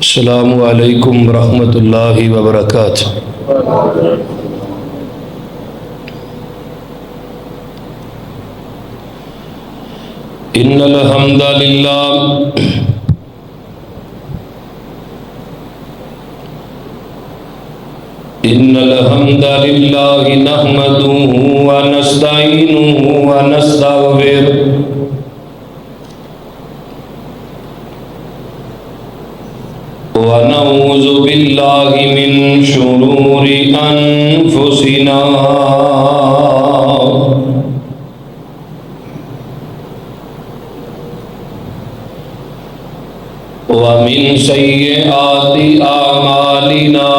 السلام علیکم ورحمۃ اللہ وبرکاتہ۔ ان الحمد للہ نحمده ونستعینه ونستغفره ونعوذ باللہ من شرور انفسنا ومن سیئات اعمالنا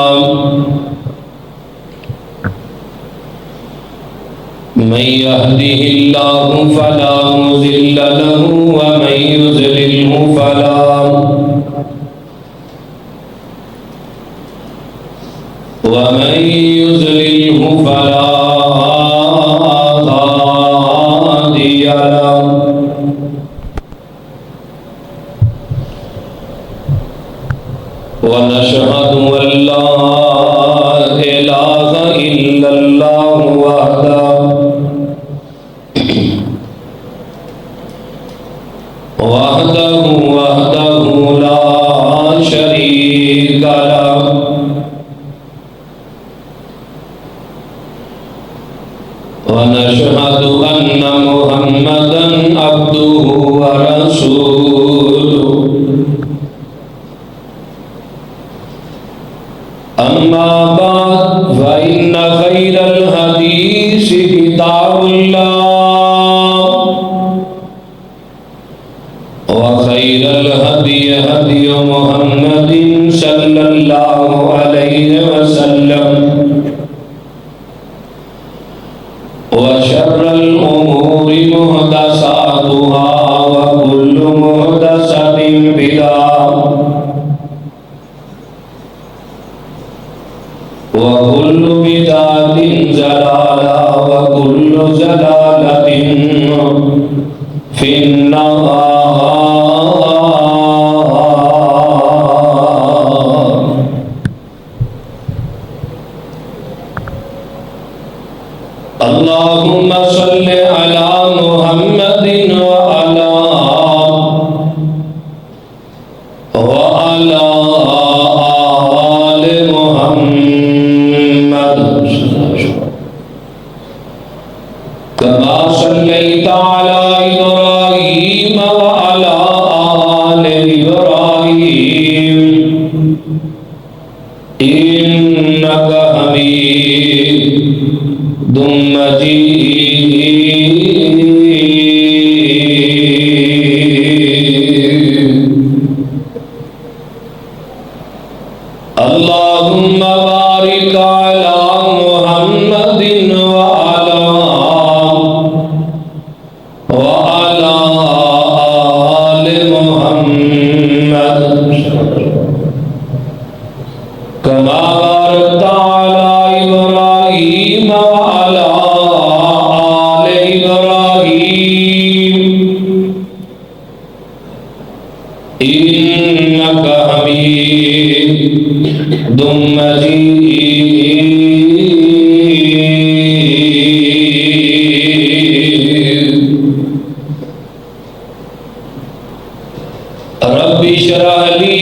من يهده الله فلا مضل له ومن يضلل فلا هادي له ونشهد أن لا إله إلا الله وحده لا شريك له ونشهد أن محمدا عبده ورسوله أما بعد فإن خير الحديث كتاب الله وخير الهدي هدي محمد صلى الله عليه وسلم وشر الأمور محدثاتها وكل محدثة بدعة وكل بدعة ضلالة وكل ضلالة في النار۔ اللهم صل على محمد وعلى آل محمد كما صليت على إبراهيم وعلى آل إبراهيم إنك حميد مجيد۔ اللهم بارك على محمد وعلى آل محمد كما باركت على إبراهيم وعلى آل إبراهيم إنك حميد مجيد۔ رب اشرح لي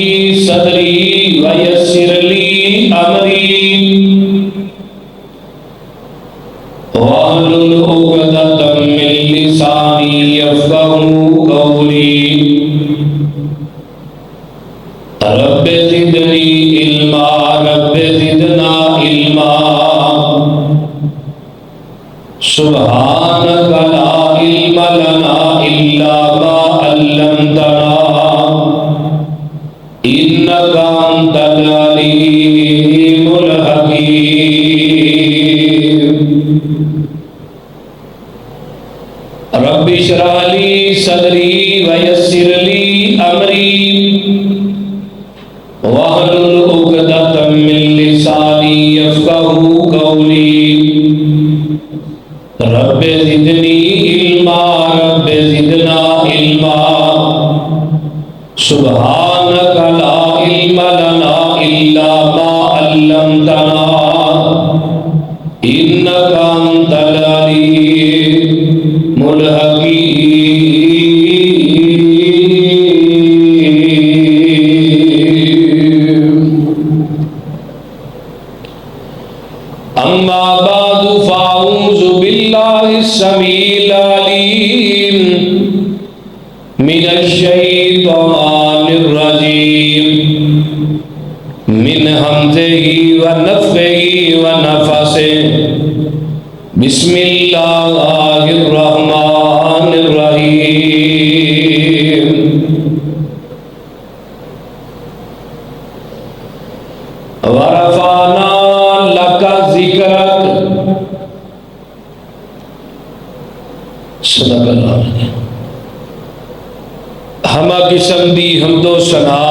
صدري ويسر لي أمري واحلل عقدة من لساني يفقهوا قولي۔ رب زدني علما رب زدنا علما سبحانك لا علم لنا إلا ما علمتنا إنك أنت العليم الحكيم۔ رب اشرح لي صدري ويسر لي أمري واحلل عقدة من لساني يفقهوا قولي۔ رب زدني علما رب زدنا علما سبحانك لا علم لنا إلا ما علمتنا إنك أنت العليم الحكيم. أما بعد فأعوذ بالله السميع العليم من الشيطان الرجيم من همزه ونفخه ونفثه. بسم الله الرحمن الرحيم. ورفعنا لك ذکرک. صدق اللہ. ہمہ قسم دی حمد و ثنا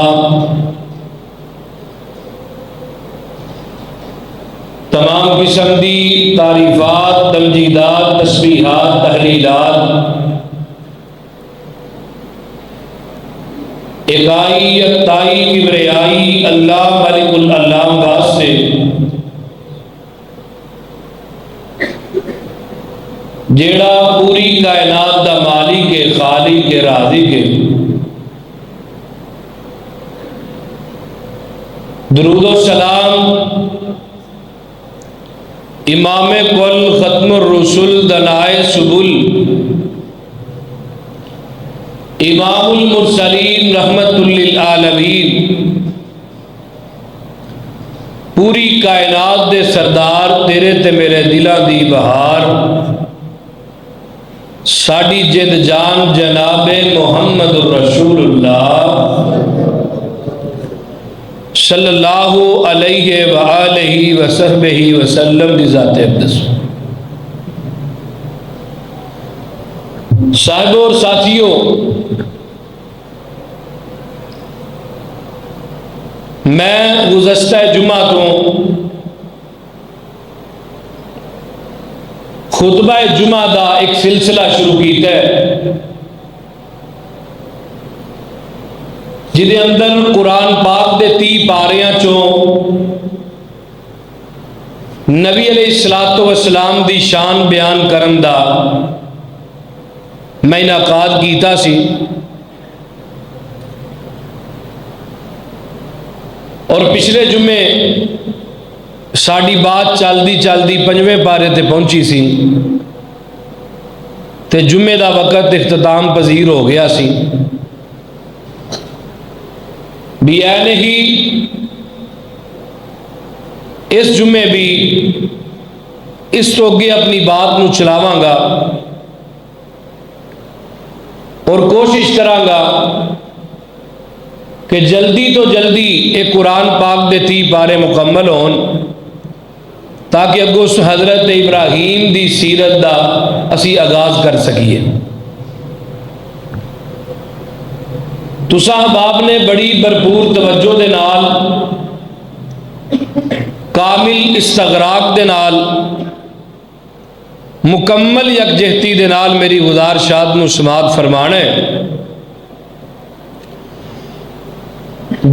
تمام قسم دی تعریفات تمجیدات تسبیحات تحلیلات اکائی یکتائی کبریائی اللہ ملک العلام واسطے جیڑا پوری کائنات دا مالک کے خالق کے رازق کے. درود و سلام امام کل ختم الرسل دنائے سبل امام المرسلین رحمت للعالمین پوری کائنات دے سردار تیرے تے میرے دلاں دی بہار ساڈی جد جان جناب محمد الرسول اللہ صلی اللہ علیہ وآلہ وصحبہ وسلم دی ذات اقدس. صاحبوں اور ساتھیوں، میں گزشتہ جمعہ تو خطبہ جمعہ دا ایک سلسلہ شروع کیتا ہے جدے اندر قرآن پاک دے 30 پاریاں چوں نبی علیہ السلام دی شان بیان کرن دا میں انعقاد کیتا سی. اور پچھلے جمعے ساڑی بات چلدی 5ویں پارے تے پہنچی سی تے جمعے دا وقت اختتام پذیر ہو گیا سی. بھی اینے ہی اس جمعے بھی اس تو اگے اپنی بات نو چلاواں گا اور کوشش کراں گا کہ جلدی تو جلدی ایک قرآن پاک دے 30 پارے مکمل ہون تاکہ اگوں حضرت ابراہیم دی سیرت دا اسی آغاز کر سکیے. تساں احباب نے بڑی بھرپور توجہ دے نال کامل استغراق دے نال مکمل یکجہتی دے نال میری گزارشات نو سماعت فرمانے.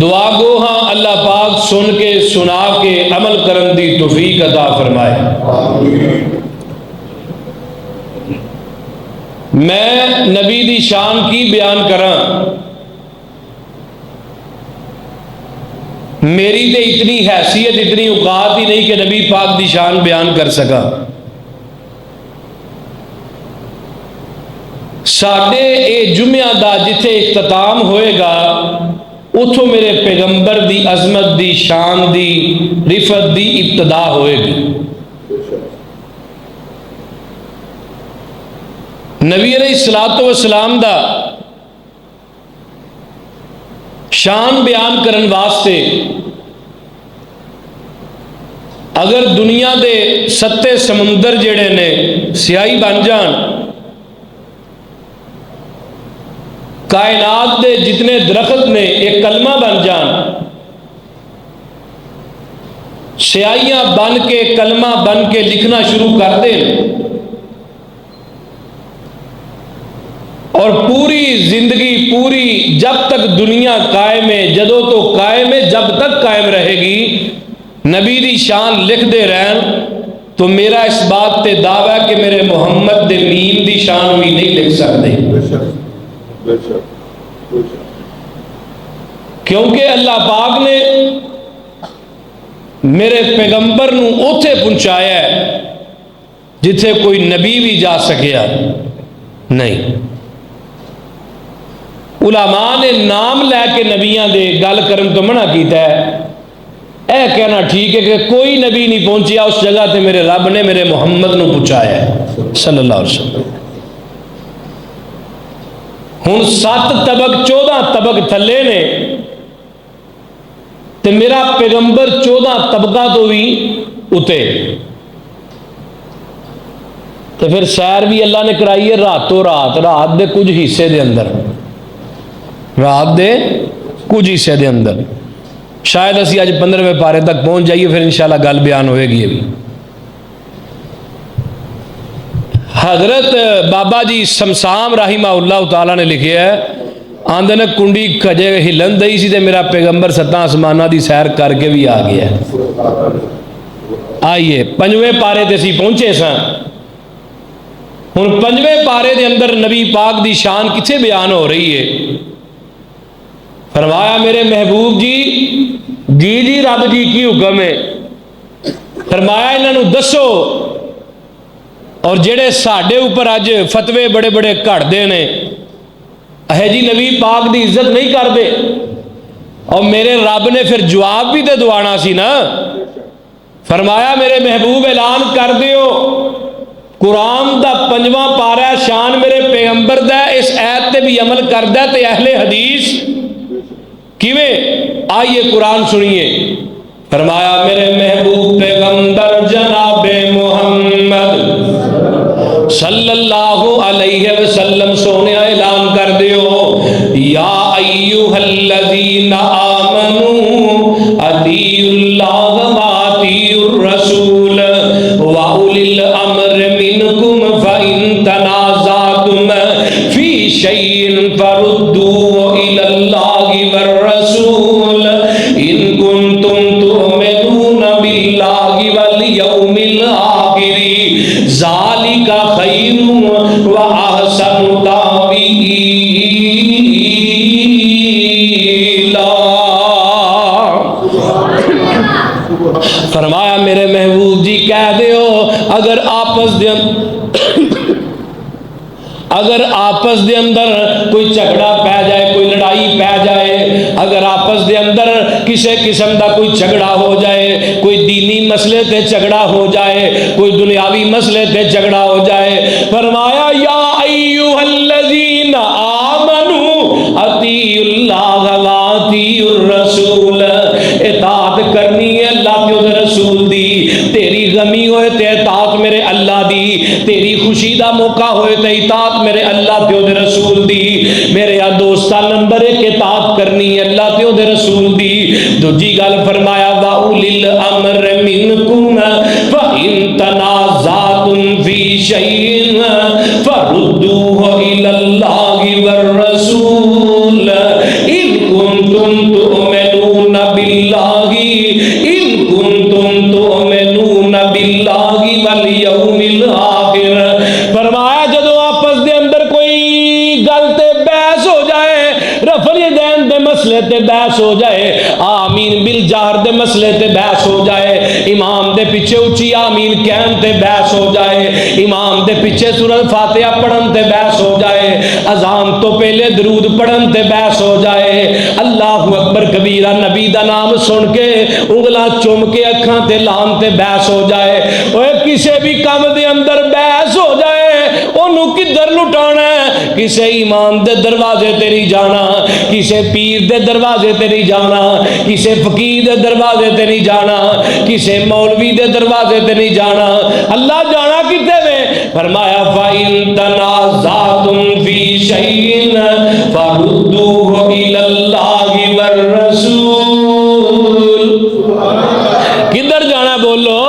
دعا گو ہاں اللہ پاک سن کے سنا کے عمل کرن دی توفیق عطا فرمائے. میں نبی دی شان کی بیان کراں، میری تے اتنی حیثیت اتنی اوقات ہی نہیں کہ نبی پاک دی شان بیان کر سکا. ساڈے اے جمعہ دا جتھے اختتام ہوئے گا اتھوں میرے پیغمبر دی عظمت دی شان دی رفت دی ابتدا ہوئے گی. نبی علیہ السلام دا شان بیان کرن واسطے اگر دنیا دے 7 سمندر جڑے نے سیاہی بن جان، کائنات دے جتنے درخت نے ایک کلمہ بن جان، سیاہیاں بن کے کلمہ بن کے لکھنا شروع کر دیں اور پوری زندگی پوری جب تک دنیا قائم ہے جدوں تو قائم نبی دی شان لکھ دے رہن تو میرا اس بات تے دعویٰ ہے کہ میرے محمد دے میم دی شان بھی نہیں لکھ سکتے، کیونکہ اللہ پاک نے میرے پیغمبر نو اوتھے پہنچایا ہے جتھے کوئی نبی بھی جا سکیا نہیں۔ علماء نے نام لے کے نبیاں دے گل کرن تو منع کیتا ہے، اے کہنا ٹھیک ہے کہ کوئی نبی نہیں پہنچیا اس جگہ تے میرے رب نے میرے محمد نو پہنچایا ہے صلی اللہ علیہ وسلم۔ ہن 7 طبق 14 طبق تھلے نے تے میرا پیغمبر 14 طبقہ تو بھی اتے، تو پھر سیر بھی اللہ نے کرائی ہے راتوں رات دے کچھ حصے دے اندر، رات دے کچھ حصے دے اندر۔ شاید اسی آج 15ویں پارے تک پہنچ جائیے، پھر انشاءاللہ گل بیان ہوئے گی۔ ابھی حضرت بابا جی سمسام رحمہ اللہ تعالیٰ نے لکھے ہے، آندے نے کنڈی کھجے ہلن دئی سی تے میرا پیغمبر 7 آسمانہ دی سیر کر کے بھی آ گیا ہے۔ آئیے 5ویں پارے تے سی پہنچے ساں، ہن 5ویں پارے دے اندر نبی پاک دی شان کتھے بیان ہو رہی ہے؟ فرمایا میرے محبوب جی رب جی کی حکم ہے، فرمایا انہاں نو دسو، اور جڑے ساڈے اوپر اج فتوے بڑے بڑے گھڑ دے نے اے جی نبی پاک دی عزت نہیں کر دے، اور میرے رب نے پھر جواب بھی تے دوانا سی نا۔ فرمایا میرے محبوب اعلان کر دیو، قرآن دا 5واں پارہ شان میرے پیغمبر دا، اس ایت تے بھی عمل کردہ تے اہل حدیث کیویں؟ آئیے قرآن سنیے۔ فرمایا میرے محبوب پیغمبر جناب محمد صلی اللہ علیہ وسلم سونے اعلان کر دیو، یا ایوہ الذین آمنوا اطیعوا اللہ واطیعوا الرسول واولی الامر منکم فإن تنازعتم فی شیء فردوہ الی اللہ والرسول ان کنتم تؤمنون باللہ والیوم الآخر ذالک خیر واحسن تأویلا۔ فرمایا میرے محبوب جی کہہ دیو، اگر آپس دے اندر کوئی جھگڑا پہ جائے، کوئی لڑائی پہ جائے، اگر آپس دے اندر کسی قسم دا کوئی جھگڑا ہو جائے، کوئی دینی مسئلے تے جھگڑا ہو جائے، کوئی دنیاوی مسئلے تے جھگڑا ہو جائے، فرمایا یا ایوہ الذین آمنوا اطیعوا اللہ واطیعوا الرسول، اطاعت کرنی ہے اللہ کے رسول دی، تیری غمی ہوئے تے اطاعت میرے اللہ دی، تیری خوشی دا موقع ہوئے تے اطاعت میرے اللہ تے رسول دی۔ میرے دوستاں نمبر 1 اطاعت کرنی ہے اللہ تے رسول دی۔ دوجی گل فرمایا واولی الامر منکم فإن تنازعتم فی شیء فردوہ الی اللہ والرسول ان کنتم تؤمنون باللہ ان کنتم تؤمنون باللہ والیوم الآخر۔ فرمایا جدو آپس دے اندر کوئی گل تے بحث ہو جائے، رفع الیدین دے مسئلے تے بحث ہو جائے، آمین بالجہر دے مسئلے تے بحث ہو جائے، امام دے پیچھے اچھی آمین کہن تے بحث ہو جائے، امام دے پیچھے سورۃ فاتحہ پڑھن تے بحث ہو جائے، اذان تو پہلے درود پڑھن تے بحث ہو جائے، اللہ اکبر کبیرہ نبی دا نام سن کے انگلاں چوم کے اکھاں تے لان تے بحث ہو جائے، اوے کسے بھی کام دے اندر بحث ہو جائے، انہوں کدھر لٹانا ہے؟ کسے ایمان دے دروازے تے نہیں جانا، کسے پیر دے دروازے تے نہیں جانا، کسے فقیر دے دروازے تے نہیں جانا، کسے مولوی دے دروازے تے نہیں جانا، اللہ جانا کتے میں؟ فرمایا فَإِن تَنَازَعْتُمْ فِي شَيْءٍ فَرُدُّوهُ إِلَى اللَّهِ وَالرَّسُولِ۔ کدھر جانا بولو؟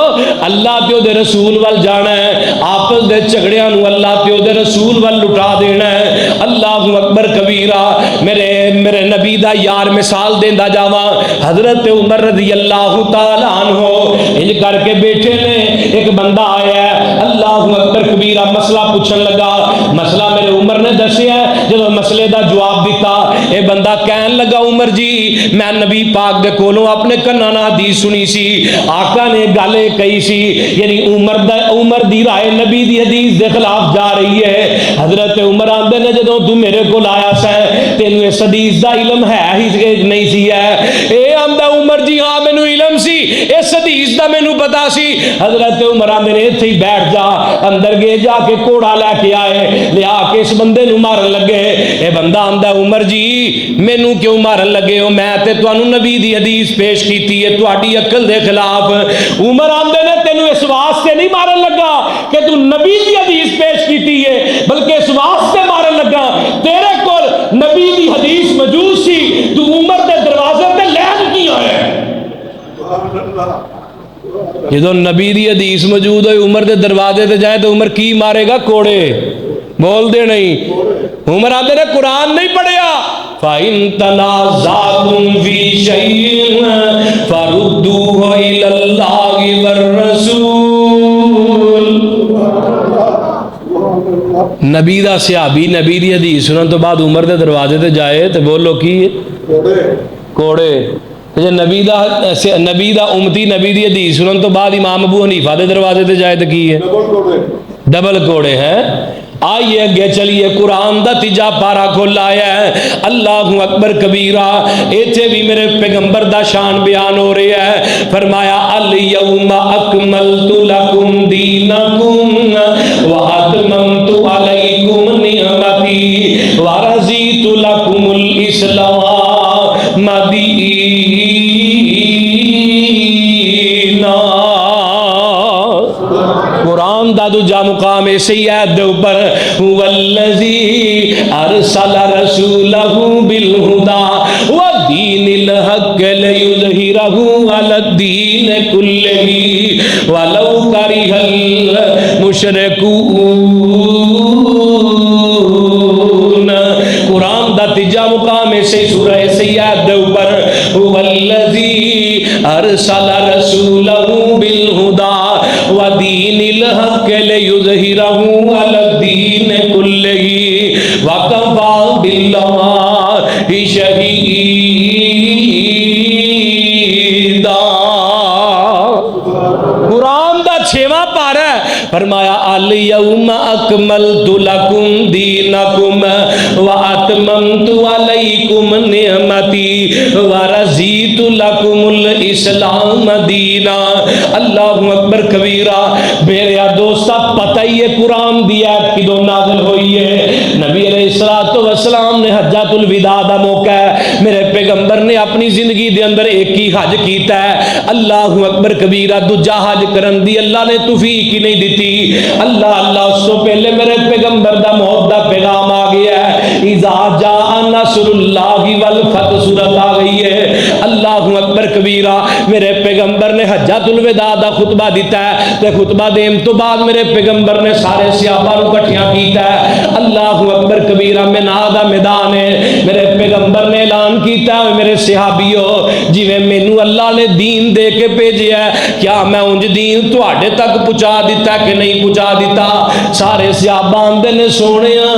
اللہ پیو دے رسول وال جانا ہے، آپس دے جھگڑیاں نو اللہ پیو دے رسول وال لٹا دینا ہے۔ اللہ اکبر کبیرہ، میرے نبی دا یار مثال دیندا جاواں، حضرت عمر رضی اللہ تعالی عنہ انج کر کے بیٹھے نے، ایک بندہ آیا ہے، اللہ اکبر کبیرہ، مسئلہ پوچھن لگا، مسئلہ میرے عمر نے دسیا ہے، جب مسئلے دا جواب دیتا، اے بندہ کہن لگا عمر جی میں نبی پاک دے کولوں اپنے کناں نال حدیث سنی سی، آقا نے گل کہی سی، یعنی عمر دی رائے نبی دی حدیث دے خلاف جا رہی ہے۔ حضرت عمر آندے نے جدوں تو میرے کول آیا سیں تینوں اس حدیث دا علم ہے ہی نہیں سی ہے؟ اے آندا عمر جی ہاں مینوں علم سی، اس حدیث دا مینوں پتا سی۔ حضرت عمر آندے نے ایتھے ہی بیٹھ جا، اندر گئے، جا کے کوڑا لے کے آئے، لے آ کے اس بندے نوں مارن لگے۔ اے بندہ آندا عمر جی مینوں کیوں مارن لگے ہو؟ میں تے تانوں نبی دی حدیث پیش کیتی ہے تہاڈی عقل دے خلاف۔ عمر آندے نے تینوں اس واسطے نہیں مارن لگا کہ تو نبی دی حدیث پیش کیتی ہے، بلکہ اس واسطے مارن لگا تیرے کول نبی دی حدیث موجود سی، تو عمر دے دروازے تے لین کی آیا؟ جدو نبی دی حدیث موجود ہوئی عمر دے دروازے تے جائے تو عمر کی مارے گا؟ کوڑے۔ بول دے نہیں، عمر آدھے نے قرآن نہیں پڑھیا، فَإِن تَنَازَعْتُمْ فِي شَيْءٍ فَرُدُّوهُ إِلَى اللَّهِ وَالرَّسُولِ۔ نبی دا صحابی نبی دی حدیث سنن تو بعد عمر دے دروازے تے جائے تو بولو کی کوڑے۔ نبی دا امتی نبی دی حدیث سنن تو بعد امام ابو حنیفہ دے دروازے تے جائے تو کی ہے؟ ڈبل کوڑے ہیں۔ آئیے اگے چلیے، قرآن دا تیجا پارا کھول آیا ہے، اللہ اکبر کبیرہ۔ ایتھے بھی میرے پیغمبر دا شان بیان ہو رہا ہے، فرمایا الیوم اکملت لکم دینکم واتممت علیکم نعمتی ورضیت لکم الاسلام دینا۔ قرآن دا دوجا مقام ایسی آیت دے اوپر، والذی ارسل رسولہ بالہدی ودین الحق لیظہرہ علی الدین کلہ ولو کرہ المشرکون۔ قرآن دا تیجا مقام ایسی سورہ سیاد دے اوپر، والذی ارسل رسولہ بالہدی ودین الحق لیظہرہ علی الدین کلہ وکفی باللہ شہیدا۔ قرآن دا چھواں پارہ ہے، فرمایا الیوم اکملت لکم دینکم واتممت علیکم نعمتی ورضیت لکم الاسلام دینا۔ اللہ اکبر کبیرہ۔ میرے دوستا پتہ ہی ہے قرآن دی آیت کدوں نازل ہوئی ہے؟ نبی علیہ السلام نے حجۃ الوداع دا موقع ہے، میرے پیغمبر نے اپنی زندگی دے اندر ایک ہی حج کیتا ہے، اللہ اکبر کبیرہ۔ دوجا حج کرن دی اللہ نے توفیق ہی نہیں دیتی۔ اللہ اس تو پہلے میرے پیغمبر دا موت دا پیغام آ گیا ہے، اذا جاء نصر اللہ والفتح سورت آ گئی ہے۔ اللہ اکبر کبیرہ۔ میرے پیغمبر نے حجۃ الوداع دا خطبہ دیتا ہے، تے خطبہ دین تو بعد میرے پیغمبر نے سارے صحابہ نوں اکٹھیاں کیتا ہے۔ اللہ اکبر کبیرہ۔ مینا دا میدان ہے، میرے پیغمبر نے اعلان کیتا ہے، میرے صحابیو جویں مینوں اللہ نے دین دے کے بھیجیا ہے، کیا میں انج دین تواڈے تک پہنچا دیتا کہ نہیں پہنچا دیتا؟ سارے صحابہ آندے نے سونیا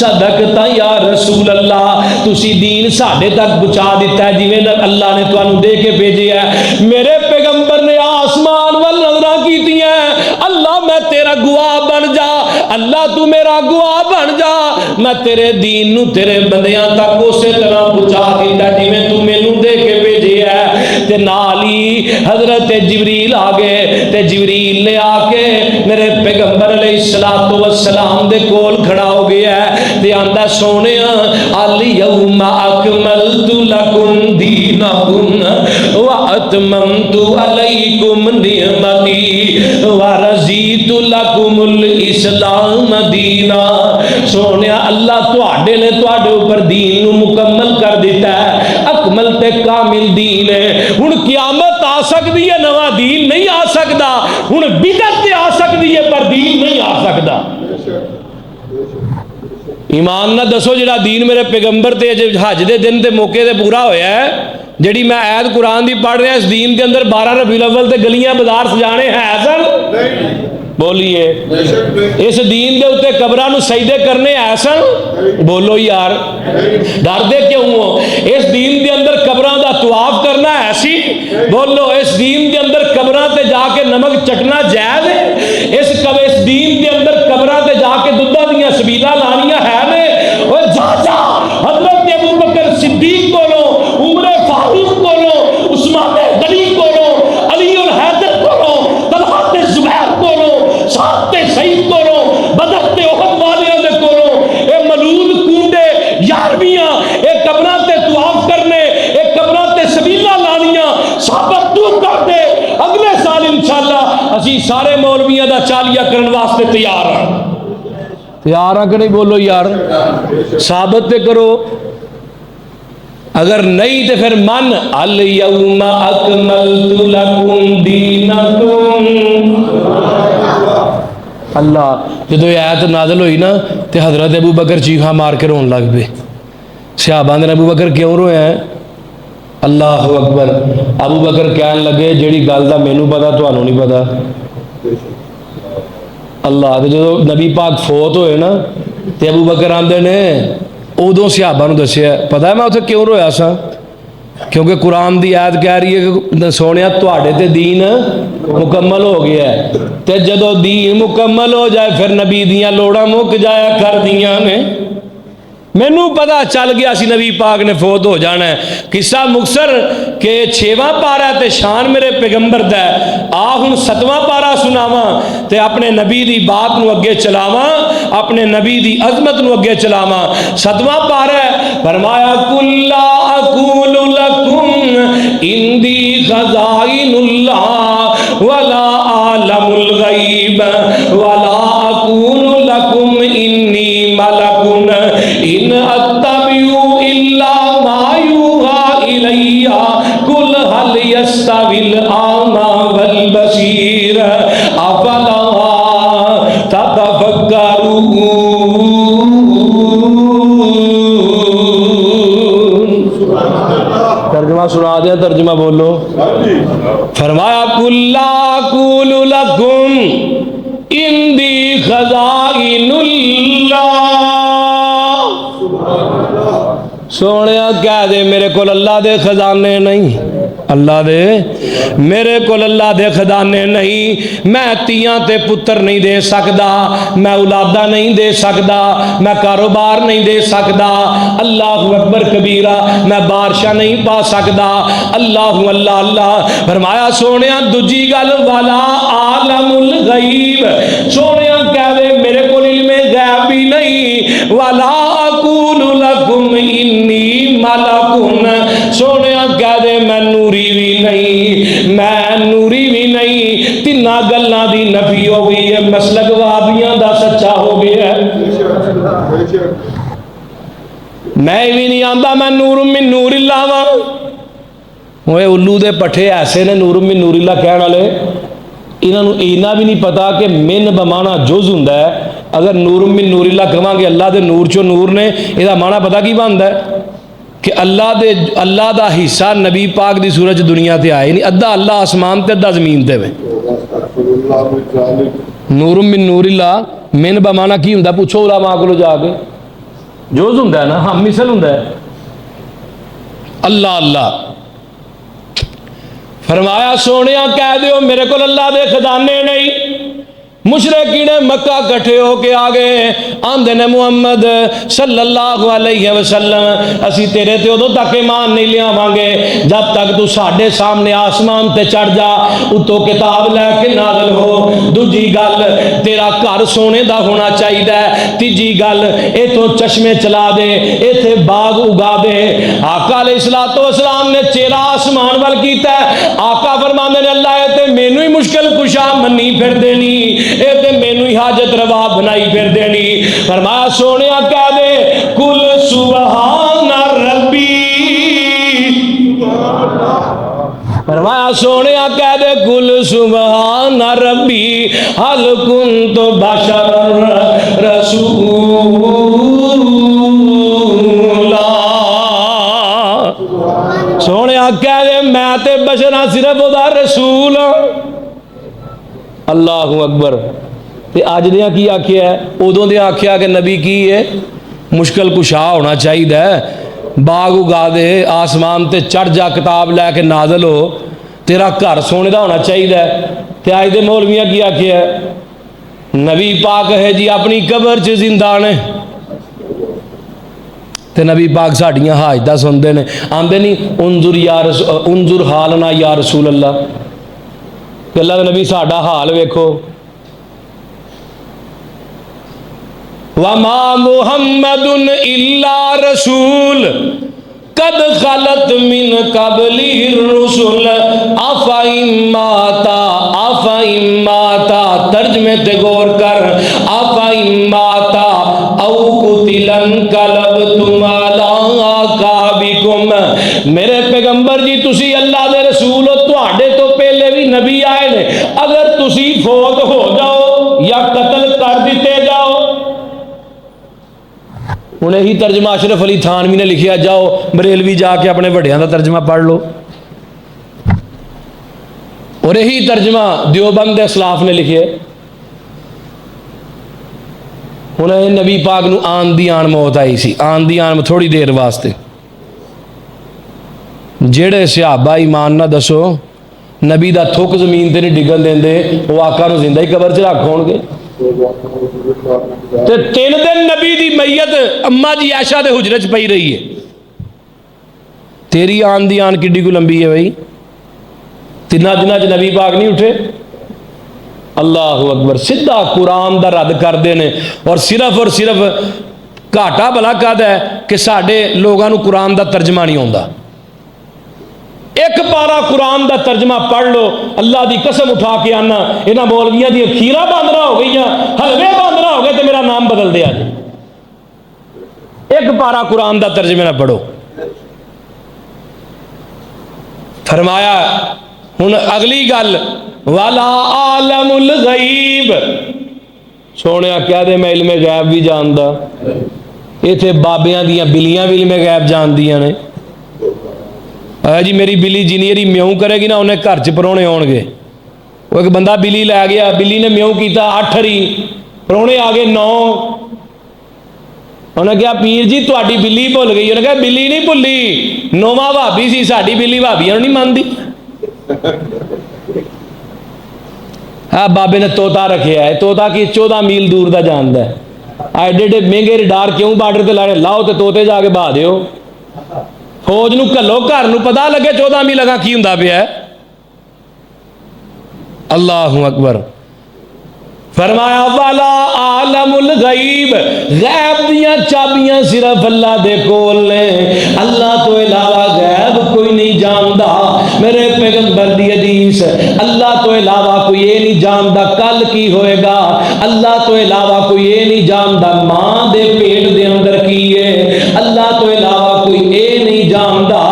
صدقتا یا رسول اللہ، تسی دین ساڈے تک پہنچا دیتا ہے جویں اللہ نے تانوں دے کے بھیجیا ہے۔ میرے پیغمبر نے آسمان ول نظراں کیتیاں، اللہ میں تیرا گواہ بن جا، اللہ تو میرا گواہ بن جا، میں تیرے دین نو تیرے بندیاں تک اسی طرح پہنچا دیتا جویں تو مینوں دے کے بھیجیا ہے۔ تے نال ہی حضرت جبریل آ گئے، تے جبریل نے آ کے میرے پیغمبر علیہ السلام دے کول کھڑا ہو گیا ہے، تے آندا سونیا الیوم اکملت لکم دینکم واتممت علیکم نعمتی ورضیت لکم الاسلام دینا۔ سونیا اللہ تواڈے نے تواڈے اوپر دین نو مکمل کر دیتا ہے، اکمل تے کامل دین ہے۔ ہن قیامت آ سکتی ہے، نواں دین نہیں آ سکتا، ہن بدعت تے آ سکتی ہے پر دین نہیں آ سکتا۔ ایمان نہ دسو جڑا دین میرے پیغمبر تے حج دے دن تے موقع تے پورا ہویا ہے، جڑی میں آیت قرآن دی پڑھ رہا، اس دین دے اندر 12 ربیع الاول تے گلیاں بازار سجانے ہیں سن؟ بولیے اس دین دے اتے قبراں نو سجدے کرنے ہیں سن؟ بولو یار، ڈر دے کیوں ہو؟ اس دین دے اندر قبراں دا طواف کرنا ہے سی؟ بولو اس دین دے اندر قبراں تے جا کے نمک چٹنا جائز ہے؟ اس دین دے اندر قبراں تے جا کے دودھاں دیاں سبیلاں لانیاں ہے نے؟ اوے جا جا حضرت ابوبکر صدیق کولوں، عمر فاروق کولوں، عثمان غنی کولوں، علی الحیدر کولوں، طلحہ تے زبیر کولوں، سعد تے سعید کولوں، بدر تے احد والیاں دے کولوں، اے ملعون کونڈے یارویاں، اے قبراں تے طواف کرنے، اے قبراں تے سبیلاں لانیاں ثابت تو کر دے، اگلے سال انشاءاللہ اسی سارے مولویاں دا چالیہ کرن واسطے تیار ہیں۔ تیار ہیں کہ نہیں؟ بولو یار، ثابت تے کرو، اگر نہیں تو پھر من الیوم اکملت لکم دینکم۔ اللہ جدو یہ آیت نازل ہوئی نا تو حضرت ابوبکر چیخا مار کے رون لگ پے۔ صحابہ نے ابوبکر کیوں روئے ہیں؟ اللہ اکبر۔ ابوبکر کہنے لگے جیڑی گل دا مینوں پتا تانوں نہیں پتا۔ اللہ جدو نبی پاک فوت ہوئے نا تو ابوبکر آندے نے ادو صحابہ نو دسیا، پتا ہے میں اتنے کیوں رویا سا؟ کیونکہ قرآن دی آیت کہہ رہی ہے کہ سونیا تواڈے تے دین مکمل ہو گیا ہے، تے جدو دین مکمل ہو جائے پھر نبی دیاں لوڑاں مک جایا کر دیاں نے۔ مینوں پتا چل گیا سی نبی پاک نے فوت ہو جانا ہے۔ قصہ مختصر کہ 6واں پارا تے شان میرے پیغمبر دا ہے، آ ہن 7واں پارا سناواں تے اپنے نبی دی بات نو اگے چلاواں، اپنے نبی دی عظمت نو اگے چلاواں۔ 7واں پارا ہے، فرمایا قل لا اقول لکم عندی خزائن اللہ ولا اعلم الغیب ولا اقول لکم انی ملک ان اتبع الا ما یوحی الی قل هل یستوی الاعمی والبصیر افلا تتفکرون۔ ترجمہ سنا دیا، ترجمہ بولو۔ فرمایا قل لا اقول لکم عندی خزائن اللہ، سونیا کہہ دے میرے کو اللہ دے خزانے نہیں، اللہ دے میرے کو اللہ دے خزانے نہیں، میں تیاں تے پتر نہیں دے سکدا، میں اولادہ نہیں دے سکدا، میں کاروبار نہیں دے سکدا، اللہ اکبر کبیرہ، میں بارشاہ نہیں پا سکدا، اللہ اللہ اللہ۔ فرمایا سونیا دوجی گل والا عالم الغیب، سونیا کہہ دے میرے کو علم غیب بھی نہیں، والا اقول لکم انی ملکن، سونیا کہہ دے میں نوری بھی نہیں، میں نوری بھی نہیں۔ تیناں گلاں دی نفی ہو گئی ہے، مسلک وہابیاں دا سچا ہو گیا ہے۔ میں بھی نہیں آندا میں نور من نور اللہ وا، وہ الو دے پٹھے ایسے نے نور من نور اللہ کہنے والے، انہاں نو اینا بھی نہیں پتا کہ من بمانا جز ہوندا ہے۔ اگر نور من نور اللہ کہاں گے اللہ دے نور چو نور نے، یہ مانا پتا کی بنتا ہے کہ اللہ دا حصہ نبی پاک دی سورج دنیا تے آئے نہیں، ادھا اللہ آسمان تے ادھا زمین تے وے۔ نور من نور اللہ من بمانا کی ہوندا؟ پوچھو علماء کو جا کے، جز ہوندا ہے نا، ہم مثل ہوندا ہے۔ اللہ اللہ فرمایا سونیا کہہ دیو میرے کو اللہ دے خزانے نہیں۔ مشرکین مکہ کٹھے ہو کے آگے آندے نے محمد صلی اللہ علیہ وسلم اسی تیرے تے ادو تک ایمان نہیں لیا مانگے جب تک تو ساڑھے سامنے آسمان تے چڑھ جا اتو کتاب لے کے نازل ہو۔ دوجی گل تیرا گھر سونے دا ہونا چاہیے، تیجی گل اے تو چشمے چلا دے، اے تے باغ اگا دے۔ آقا علیہ السلام نے چہرہ آسمان وال کیتا ہے، آقا فرماندے نے اللہ اے تے مینوں ہی مشکل کشا منی پھر دینی، اے تے مینوں ہی حاجت روا بنائی پھر دینی۔ فرمایا سونیا کہہ دے کل سبحان ربی، فرمایا سونیا کہہ دے کل سبحان ربی حل کنت بشر رسول میں تے بشرا صرف وہ رسول ہاں۔ اللہ اکبر۔ تے اج دیاں کی آکھیا ہے؟ ادوں دیاں آکھیا کہ نبی کی ہے مشکل کشا ہونا چاہیے، باغ اگا دے، آسمان تے چڑھ جا، کتاب لے کے نازل ہو، تیرا گھر سونے دا ہونا چاہیے۔ تے اج دے مولویاں کی آکھیا ہے؟ نبی پاک ہے جی اپنی قبر چ زندہ نے، تے نبی پاک ساڈیاں حاجتاں سنتے ہیں، آندے نہیں انظر حالنا یا رسول اللہ، کہ اللہ دے نبی ساڈا حال ویکھو۔ وما محمد الا رسول قد خلت من قبلہ الرسل افئن ماتا، ترجمے تے غور کر، افئن ماتا او قتل انقلبتم علی اعقابکم۔ میرے پیغمبر جی تسی اللہ دے رسول ہو، تواڈے تو پہلے بھی نبی آئے نے، اگر تسی فوت ہو جاؤ یا قتل کر دیتے جاؤ۔ ہوں یہی ترجمہ اشرف علی تھانوی نے لکھیا، جاؤ بریلوی جا کے اپنے وڈیاں دا ترجمہ پڑھ لو، اور یہی ترجمہ دیوبند اسلاف نے لکھے۔ ہوں نبی پاک نو آن دی آن موت آئی سی، آن دی آن تھوڑی دیر واسطے۔ جڑے صحابہ ایمان نہ دسو نبی دا تھک زمین تے نہیں ڈگن دیندے، وہ آقا نو زندہ ہی قبر چ رکھ ہون گے۔ تے 3 دن نبی دی میت اما جی عائشہ دے حجرے چ پئی رہی ہے، تیری آن دی آن کڈی کو لمبی ہے بھائی؟ 3 دنوں چ نبی پاک نہیں اٹھے۔ اللہ اکبر۔ سیدھا قرآن دا رد کردے نے، اور صرف گھاٹا بھلا کد ہے کہ ساڈے لوگاں نو قرآن دا ترجمہ نہیں آوندا۔ ایک پارا قرآن دا ترجمہ پڑھ لو، اللہ دی قسم اٹھا کے آنا یہاں مولویاں دی کھیرا باندرا ہو گئی، حلوے باندرا ہو گئے تو میرا نام بدل دیا جی۔ ایک پارا قرآن دا ترجمہ نہ پڑھو۔ فرمایا ہن اگلی گل، وَلَا عَالَمُ الْغَيْبِ، سونے کیا دے میں علم غیب بھی جاندا، یہ تھے بابیاں دیاں بلیاں بھی علم غیب جان دیاں نے۔ جی میری بلی جنیری میوں کرے گی نا انہیں گھر چ پرونے آن گے۔ وہ ایک بندہ بلی لے گیا، بلی نے میوں کیتا 8 ہری، پرونے آ گئے 9۔ انہیں کہا پیر جی تہاڈی بلی بھول گئی، انہیں کہا بلی نہیں بھلی، 9واں بھابی سی، ساڈی بلی بھابیاں نہیں مانتی۔ ہاں بابے نے توتا رکھیا ہے، توتا کی 14 میل دور دا جاندا ہے، ایڈے ایڈے مہنگے ریڈار کیوں بارڈر تے لانے، لاؤ تے توتے جا کے بہا دیو، فوج نو کلو گھر نو پتا لگے 14 میل لگا کی ہوندا پیا ہے۔ اللہ اکبر۔ فرمایا والا عالم الغیب، غیب دیاں چابیاں صرف اللہ دے کول نے، اللہ تو علاوہ غیب کوئی نہیں جاندا۔ میرے پیغمبر دی حدیث، اللہ تو علاوہ کوئی یہ نہیں جاندا کل کی ہوئے گا، اللہ تو علاوہ کوئی یہ نہیں جاندا ماں دے پیٹ دے اندر کی ہے، اللہ تو علاوہ کوئی یہ نہیں جاندا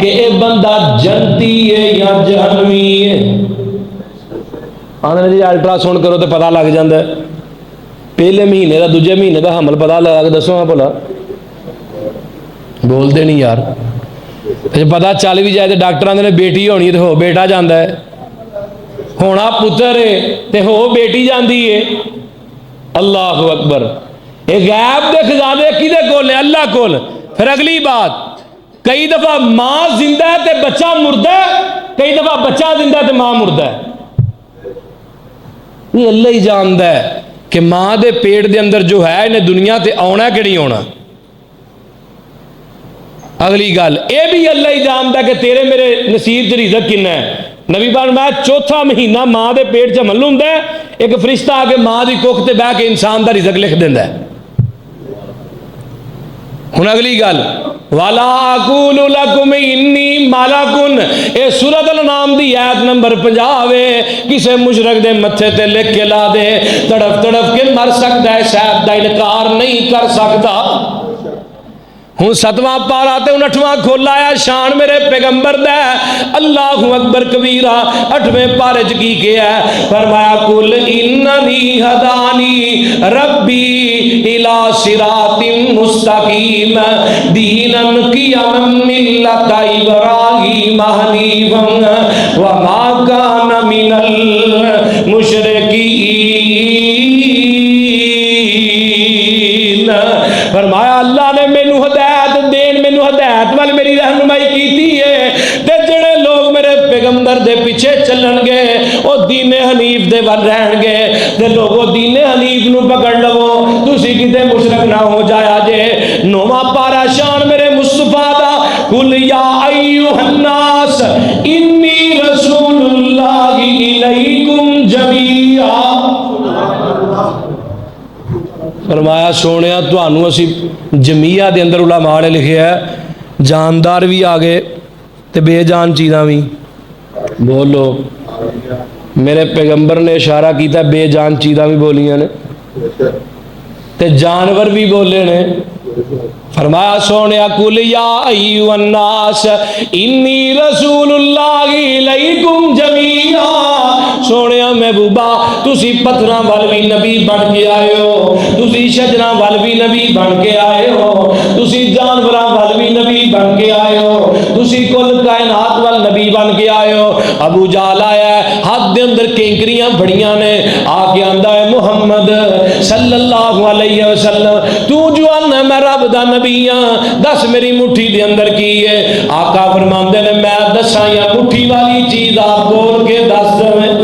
کہ اے بندہ جنتی ہے یا جہنمی ہے۔ آنے جی الٹرا ساؤنڈ کرو تو پتہ لگ جاتا ہے، پہلے مہینے کا دوجے مہینے کا حمل پتہ لگا کے دسو بھلا، بولتے نہیں یار۔ پتہ چل بھی جائے تو ڈاکٹر آدھے بیٹی ہونی تو ہو بیٹا جانا ہے، ہونا پتر ہے تو ہو بیٹی جاندی ہے۔ اللہ اکبر۔ یہ غیب دے خزانے کدے کول ہے؟ اللہ کول۔ پھر اگلی بات، کئی دفعہ ماں زندہ ہے تے بچہ مردہ ہے، کئی دفعہ بچہ زندہ ہے تے ماں مردہ ہے۔ نہیں اللہ ہی جانتا ہے کہ ماں دے پیٹ دے اندر جو ہے انہیں دنیا تے آنا کہ نہیں آنا۔ اگلی گل اے بھی اللہ ہی جانتا ہے کہ تیرے میرے نصیب چ رزق کنا ہے۔ نبی پاک میں 4تھا مہینہ ماں دے پیٹ چ حمل ہوندا ہے، ایک فرشتہ آ کے ماں دی ککھ تے بیٹھ کے انسان دا رزق لکھ دیندا ہے۔ ہن اگلی گل والا اقول لکم انی ملکن، اے سورۃ الانعام دی آیت نمبر 50 کسے مشرک دے متھے تے لکھ کے لا دے، تڑف تڑف کے مر سکتا ہے، شاید دا انکار نہیں کر سکتا۔ ہوں 7واں پارا تے 59واں کھولا ہے، شان میرے پیغمبر دا ہے، اللہ اکبر کبیرہ۔ 8ویں پارے چ کی کیا ہے؟ فرمایا کل اننی ہدانی ربی الی صراط مستقیم دینا قیما ملت ابراہیم حنیفا وما کان من المشرکین۔ فرمایا اللہ نے مینو ہدایت دین، مینو ہدایت وال میری رہنمائی کیتی ہے، تے جڑے لوگ میرے پیغمبر دے پیچھے چلن گے او دین حنیف دے ول رہن گے، تے لوگو دین حنیف نو پکڑ لو، تسی کتے مشرک نہ ہو جایا جے۔ 9واں پارا شان میرے مصطفیٰ دا، قل یا ایھا الناس انی رسول اللہ الیکم جمیعا۔ فرمایا سونیا تانوں اسی جمیعہ دے اندر علماء نے لکھیا ہے جاندار بھی آگے تے بے جان چیزاں بھی۔ بولو، میرے پیغمبر نے اشارہ کیتا بے جان چیزاں بھی بولیاں نے تے جانور بھی بولے نے۔ فرمایا سونیا کل یا ایھا الناس انی رسول اللہ الیکم جمیعا۔ سونیا محبوبہ تسی پتھراں وال بھی نبی بن کے آئے ہو، تسی شجراں وال بھی نبی بن کے آئے ہو، تسی جانوراں وال بھی نبی بن کے آئے ہو، تسی کل کائنات وال نبی بن کے آئے ہو۔ ابو جہل آیا ہے، ہاتھ دے اندر کینکریاں بڑیاں نے، آ کے آندا ہے محمد صلی اللہ علیہ وسلم تو جو آنا میں رب دا نبی ہاں، دس میری مٹھی دے اندر کی ہے؟ آقا فرماندے نے میں دساں یا مٹھی والی چیز آپ بول کے دس دیں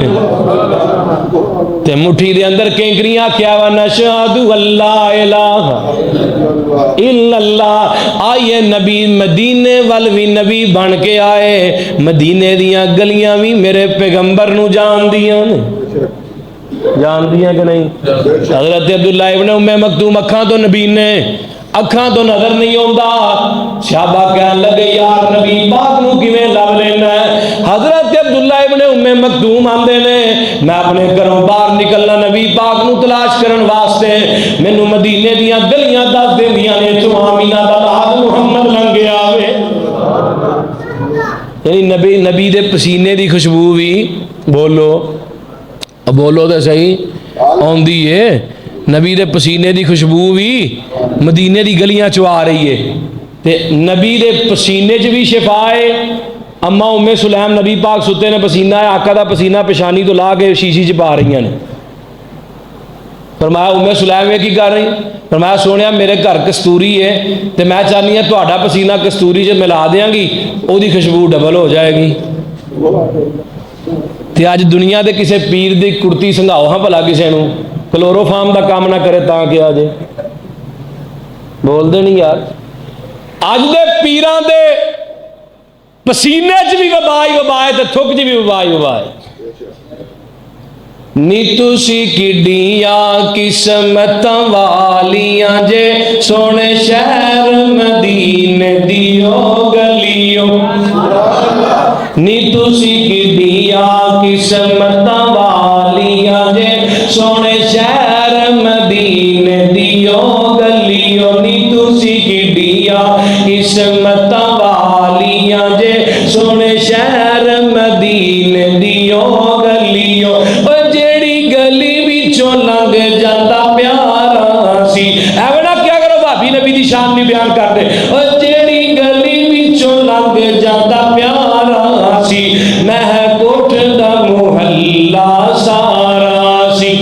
تے مٹھی دے اندر کینکریاں کیا وا نشہد اللہ الہ الا اللہ۔ آئیے نبی مدینے وال بھی نبی بن کے آئے، مدینے دیاں گلیاں بھی میرے پیغمبر نو جان دیاں نے، جان دیاں کہ نہیں؟ حضرت عبداللہ ابن ام مکتوم اکھاں تو نبی نے، اکھاں تو نظر نہیں ہوندا، صحابہ کہنے لگے یار نبی پاک نو کیویں لب لینا ہے؟ حضرت عبداللہ ابن ام مکتوم آندے نے میں اپنے گھروں باہر نکلنا نبی پاک نو تلاش کرن واسطے، مینوں مدینے دیاں گلیاں دس دیندیاں نے چوں آمینہ دا لال محمد لنگیا آوے۔ یعنی نبی دے پسینے دی خوشبو بھی بولو بولو تے صحیح آندی ہے، نبی دے پسینے دی خوشبو بھی مدینے دی گلیاں چوں آ رہی ہے، تے نبی دے پسینے چ بھی شفا ہے۔ اما ام سلیم نبی پاک ستے نے پسینہ ہے، آقا دا پسینہ پیشانی تو لا کے شیشی چ پا رہی ہیں۔ فرمایا ام سلیم یہ کی کر رہی؟ فرمایا سونیا میرے گھر کستوری ہے تے میں چاہنی ہوں تہاڈا پسینہ کستوری چ ملا دیاں گی، او دی خوشبو ڈبل ہو جائے گی۔ تے اج دنیا دے کسے پیر دی کرتی سنگاؤ ہاں بھلا کسے نو کلورو فارم دا کام نہ کرے تاں کیا جے؟ بول دے نہیں یار۔ اج دے پیراں دے پسینے چ بھی وبائی وبائے تے تھک چ بھی وبائی وبائے۔ نی تسی کڈیاں قسمتاں والیاں جے سونے شہر مدینے دیو گلیوں، نی تسی کڈیاں قسمتاں والیاں جے سونے شہر مدینے دیو گلیوں، نی تسی کڈیاں قسمتاں والیاں جے سونے شہر مدینے دیو گلیوں، لنگ جاتا پیارا سی۔ ایویں نہ کیا کرو بھابی نبی دی شان نہیں بیان کر دے، اور جیڑی گلی وچوں لنگ جاتا پیارا سی، میں کوٹھ دا محلہ سارا سی،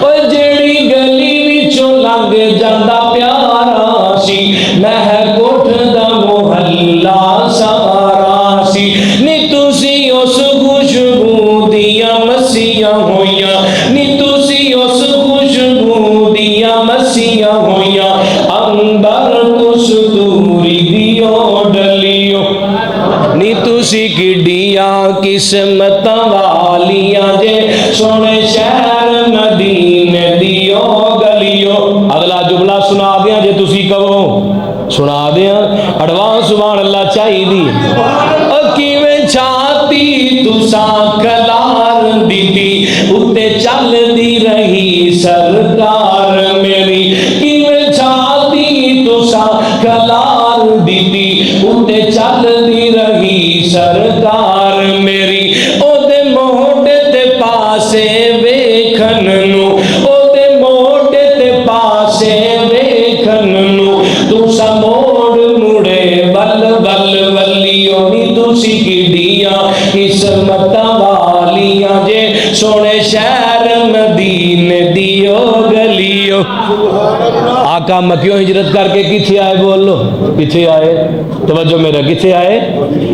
اور جیڑی گلی وچوں لنگ جاتا پیارا سی، میں کوٹھ دا محلہ سارا سی۔ نی تسی اس خوشبو دیاں مسیاں ہویاں، نی تسی اس خوشبو دیاں مسیاں ہویاں، انبر کستوری دیو ڈلیوں، نی تسی کڈیاں قسمتاں والیاں جے سونے شہر مدینے دیو گلیوں۔ اگلا جملہ سنا دیاں جے تسی کہو، سنا دیاں ایڈوانس سبحان اللہ چاہی دی۔ کیویں چھاتی تساں کلار دیتی اتے چل دی رہی سرکار میری، کیویں چھاتی تساں گلیاں قسمتاں والیاں جے سونے شہر مدینے دیو گلیو آقا مکیوں ہجرت کر کے کتھے آئے بولو کتھے آئے توجہ میرا کتھے آئے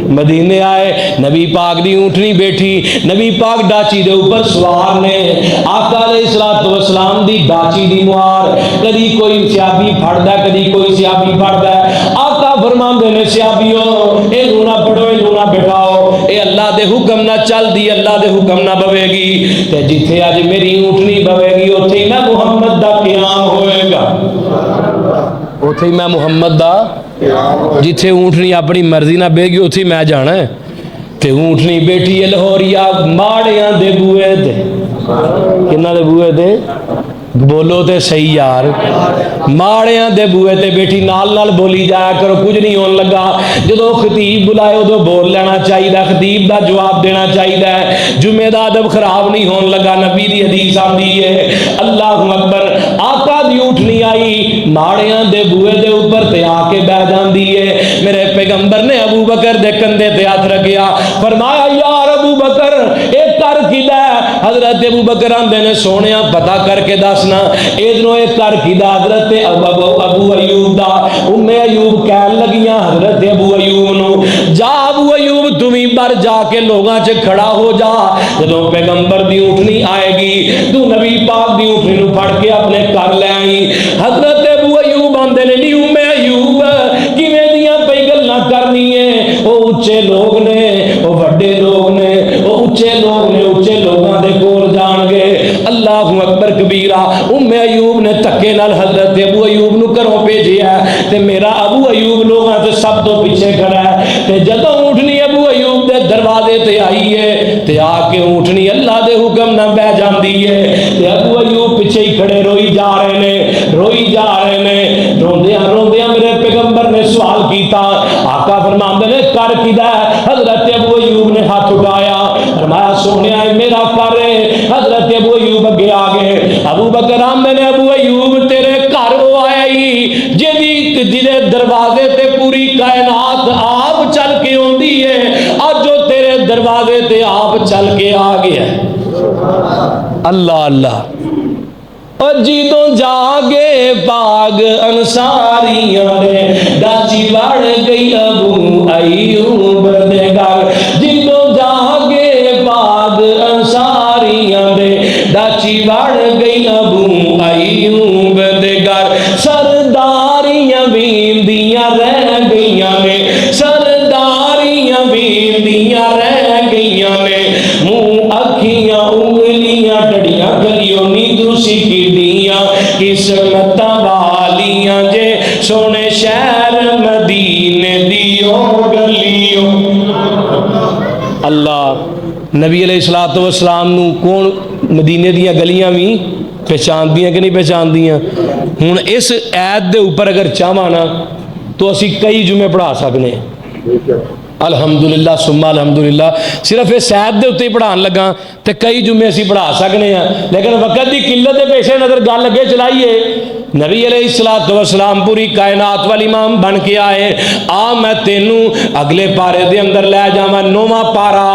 مدینے آئے نبی پاک دی اونٹنی بیٹھی نبی پاک ڈاچی دے اوپر سوار نے آقا علیہ السلام دی ڈاچی دی موار کدی کوئی سیابی پھڑدا کدی کوئی سیابی پھڑدا آقا فرماندے نے سیابیو اے لونا پڑھو اے لونا بٹھاؤ اے اللہ دے حکم نہ چل دی اللہ دے حکم نہ بوے گی تے جتھے اج میری اونٹنی بوے گی اوتھے میں محمد دا قیام ہوئے گا اوتھے میں محمد دا جتھے اونٹنی اپنی مرضی نہ بے گی اوتھے میں جانا ہے تے اونٹنی بیٹھی ہے لاہوریا ماڑیاں دے بوئے تے کنہ دے بوئے تے بولو تے صحیح یار ماڑیاں دے بوئے تے بیٹھی نال نال بولی جایا کرو کچھ نہیں ہون لگا جدو خطیب بلائے ادو بول لینا چاہیے خطیب دا جواب دینا چاہیے جمعہ دا ادب خراب نہیں ہون لگا نبی دی حدیث آندی ہے اللہ اکبر آقا دی اٹھنی آئی ماڑیاں دے بوئے دے اوپر تے آ کے بہ جاندی ہے میرے پیغمبر نے ابو بکر دے کندھے تے ہاتھ رکھیا فرمایا یار ابو بکر اے کر کیدا حضرت ابو بکر آندے نے سونیا پتہ کر کے دسنا ادھروں اے کر کیدا حضرت ابو ایوب دا ام ایوب کہن لگیاں حضرت ابو ایوب نو جا ابو ایوب تمہیں بر جا کے لوگاں چ کھڑا ہو جا جدوں پیغمبر دی اٹھنی آئے گی تو نبی پاک دی اٹھنی نو پھڑ کے اپنے کر لے آئی حضرت ابو ایوب آندے نے نہیں ام ایوب کیویں دیاں پئی گلاں کرنی ہے او اچے لوگ نے او بڑے لوگ نے او اچے لوگ نے اچے لوگاں دے کول جان گے اللہ اکبر کبیرہ ام ایوب نے تکے نال حضرت ابو ایوب نو گھروں بھیجیا تے میرا ابو ایوب لوگاں تے سب تو پیچھے کھڑا ہے تے جدوں اٹھنی ابو ایوب دے دروازے تے آئی ہے تے آ کے اٹھنی اللہ دے حکم نہ بہ جاندی ہے تے ابو ایوب پیچھے ہی کھڑے روئی جا رہے نے روندیاں روندیاں میرے پیغمبر نے سوال کیتا آقا فرماندے نے کر کیدا حضرت ابو ایوب نے ہاتھ اٹھایا فرمایا سونیا میرا کر حضرت ابو ایوب اگے آ گئے ابو بکر آمدے نے ابو ایوب تیرے گھر وہ آیا ہی جدے دروازے تے پوری کائنات آپ چل کے ہوندی ہے آج جو تیرے دروازے تے آپ چل کے آ گیا اللہ اللہ جدوں جاگے پاگ انصاریاں نے ڈاچی وڑ گئی ابو ایوب دے گھر جدوں جاگے پاگ انصاریاں نے ڈاچی وڑ گئی ابو ایوب دے گھر سرداریاں ویندیاں رہ گئیاں نے سرداریاں ویندیاں رہ گئیاں نے منہ اکھیاں انگلیاں ٹڑیاں گلیوں نی دوسی کی دیاں قسمتاں والیاں جے سونے شہر مدینے دیو گلیوں اللہ نبی علیہ السلام نو کون مدینے دیاں گلیاں بھی پہچان دیاں کہ نہیں پہچان دیاں ہن اس ایت دے اوپر اگر چاہواں نا تو اسی کئی جمعے پڑھا سکنے الحمدللہ ثم الحمدللہ صرف اس ایت دے اوتے ہی پڑھان لگا تے کئی جمعے اسی پڑھا سکنے ہیں لیکن وقت دی قلت دے پیش نظر گل لگے چلائیے نبی علیہ السلام پوری کائنات والی امام بن کے آئے آ میں تینوں اگلے پارے دے اندر لے جاواں 9واں پارا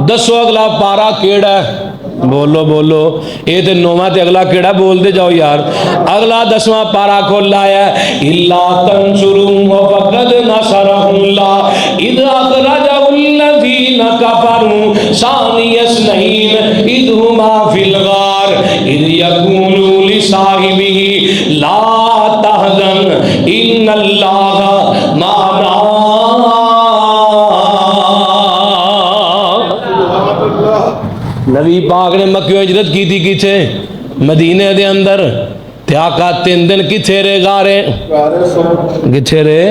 دسو اگلا پارا کیڑا ہے بولو بولو اے تے 9واں تے اگلا کیڑا بول دے جاؤ یار اگلا 10واں پارا کھول لایا الا تنصروا فقد نصرہ اللہ اذ اخرجہ الذین کفروا ثانی اثنین اذ ہما فی الغار اذ یقول لصاحبہ لا تحزن ان اللہ معنا نبی پاک نے مکہ ہجرت کی تھی کتھے مدینے دے اندر تے آقا 3 دن کتھے رہے غارے کتھے رہے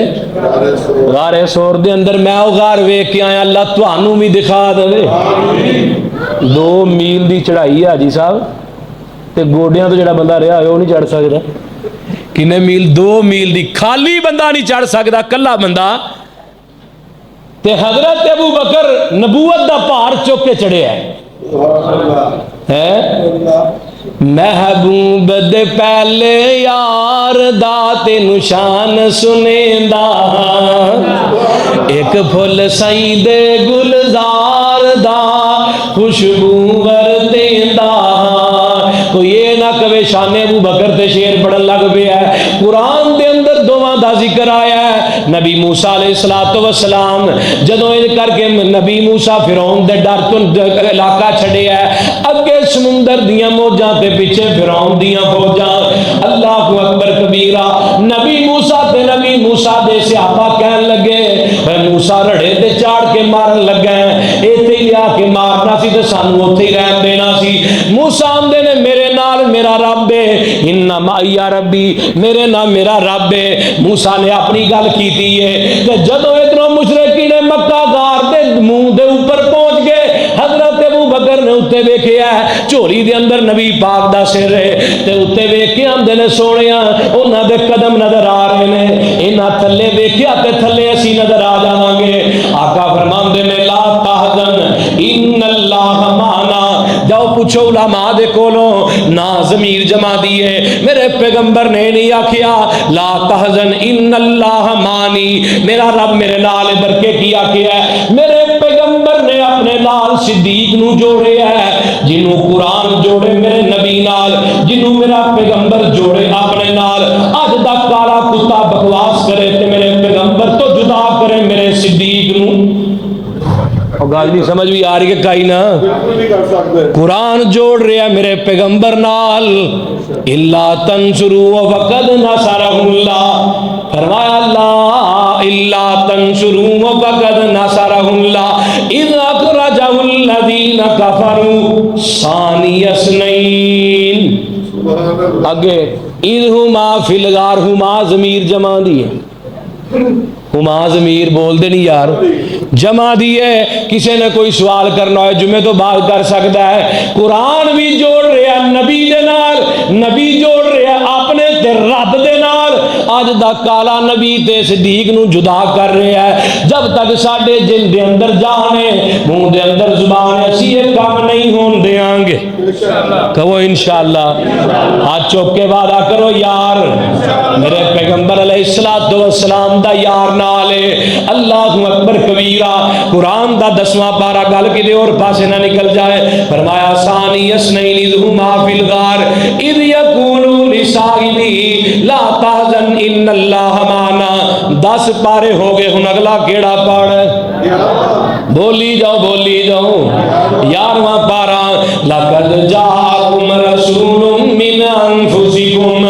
غارے سور دے اندر میں او غار ویکھ کے آیا اللہ تانوں بھی دکھا دے 2 میل دی چڑھائی ہے حاجی صاحب تے گوڈیاں تو جڑا بندہ رہا ہوئے وہ نہیں چڑھ سکدا کنے میل 2 میل دی خالی بندہ نہیں چڑھ سکدا کلا بندہ تے حضرت ابو بکر نبوت دا پہاڑ چک کے چڑھیا ہے محبوب دے پہلے یار دا تینو شان سنیندا ایک پھل سائیں دے گلزار خوشبو وردیندا کوئی یہ نہ کہے شان ابو بکر تے شیر پڑھن لگ پیا ہے قرآن دے اندر دوواں دا ذکر آیا ہے نبی موسیٰ علیہ السلام جدوں ان کر کے نبی موسیٰ فرعون دے ڈر تو علاقہ چھڑیا ہے اگے سمندر دیاں موجاں تے پیچھے فرعون دیاں فوجاں اللہ اکبر کبیرہ نبی موسیٰ تے نبی موسیٰ دے صحابہ کہن لگے اے موسیٰ رڑے تے چاڑ کے مارن لگا ہے ایتھے لیا کے مارنا سی تے سانو اوتھے ہی رہن دینا سی موسیٰ آندے نے میرے نال میرا رب ہے انما معی ربی میرے نال میرا رب ہے موسیٰ نے اپنی گل کیتی ہے کہ جدوں ادھروں مشرکین مکہ غار دے منہ دے اوپر پہنچ گئے حضرت ابو بکر نے اتنے ویکھیا ہے جھولی دے اندر نبی پاک دا سر ہے تے اتنے ویکھ کے آندے نے سونیا انہاں دے قدم نظر آ رہے نے انہاں تھلے ویکھیا تے تھلے اسی نظر آ جاواں گے آقا فرماندے نے لا تحزن ان اللہ معنا جاؤ پوچھو علماء دے کولوں نا ضمیر جمع دیے میرے پیغمبر نے نہیں آکھیا لا تحزن ان اللہ مانی میرا رب میرے نال برکے کیا کیا ہے میرے پیغمبر نے اپنے نال صدیق نو جوڑے ہے جنوں قرآن جوڑے میرے نبی نال جنوں میرا پیغمبر جوڑے اپنے نال اج دا کالا کتا بکواس کرے تے میرے پیغمبر تو جدا کرے میرے صدیق نو گل نہیں سمجھ بھی آ رہی ہے کئی نا قرآن جوڑ رہا ہے میرے پیغمبر نال اللہ تنصروا فقد نصرہ اللہ فرمایا اللہ اللہ تنصروا فقد نصرہ اللہ اذ اخرجہ الذین کفروا ثانی اثنین اگے اذ ہما فی الغار ہما ضمیر جمع دی ہے ہما ضمیر بول دے نہیں یار جمع دیے کسی نے کوئی سوال کرنا ہے جمعے تو بات کر سکتا ہے قرآن بھی جوڑ رہا نبی دے نال نبی جوڑ رہا اپنے تے رب دے نال اج دا کالا نبی تے صدیق نو جدا کر رہا ہے جب تک ساڈے جن دے اندر جان ہے منہ دے اندر زبان ہے اسی یہ کام نہیں ہون دیاں گے کہو انشاءاللہ ہاتھ چوک کے وعدہ کرو یار میرے پیغمبر علیہ السلام دا یار نال ہے اللہ اکبر کبیرہ قرآن دا 10واں پارہ گل کدے اور پاسے نہ نکل جائے فرمایا ثانی اثنین اذ ہما فی الغار اذ یقول لصاحبہ لا تحزن ان اللہ معنا 10 پارے ہو گئے ہن اگلا کیڑا پڑھ بولی جاؤ 11واں پارہ لقد جاءکم رسول من انفسکم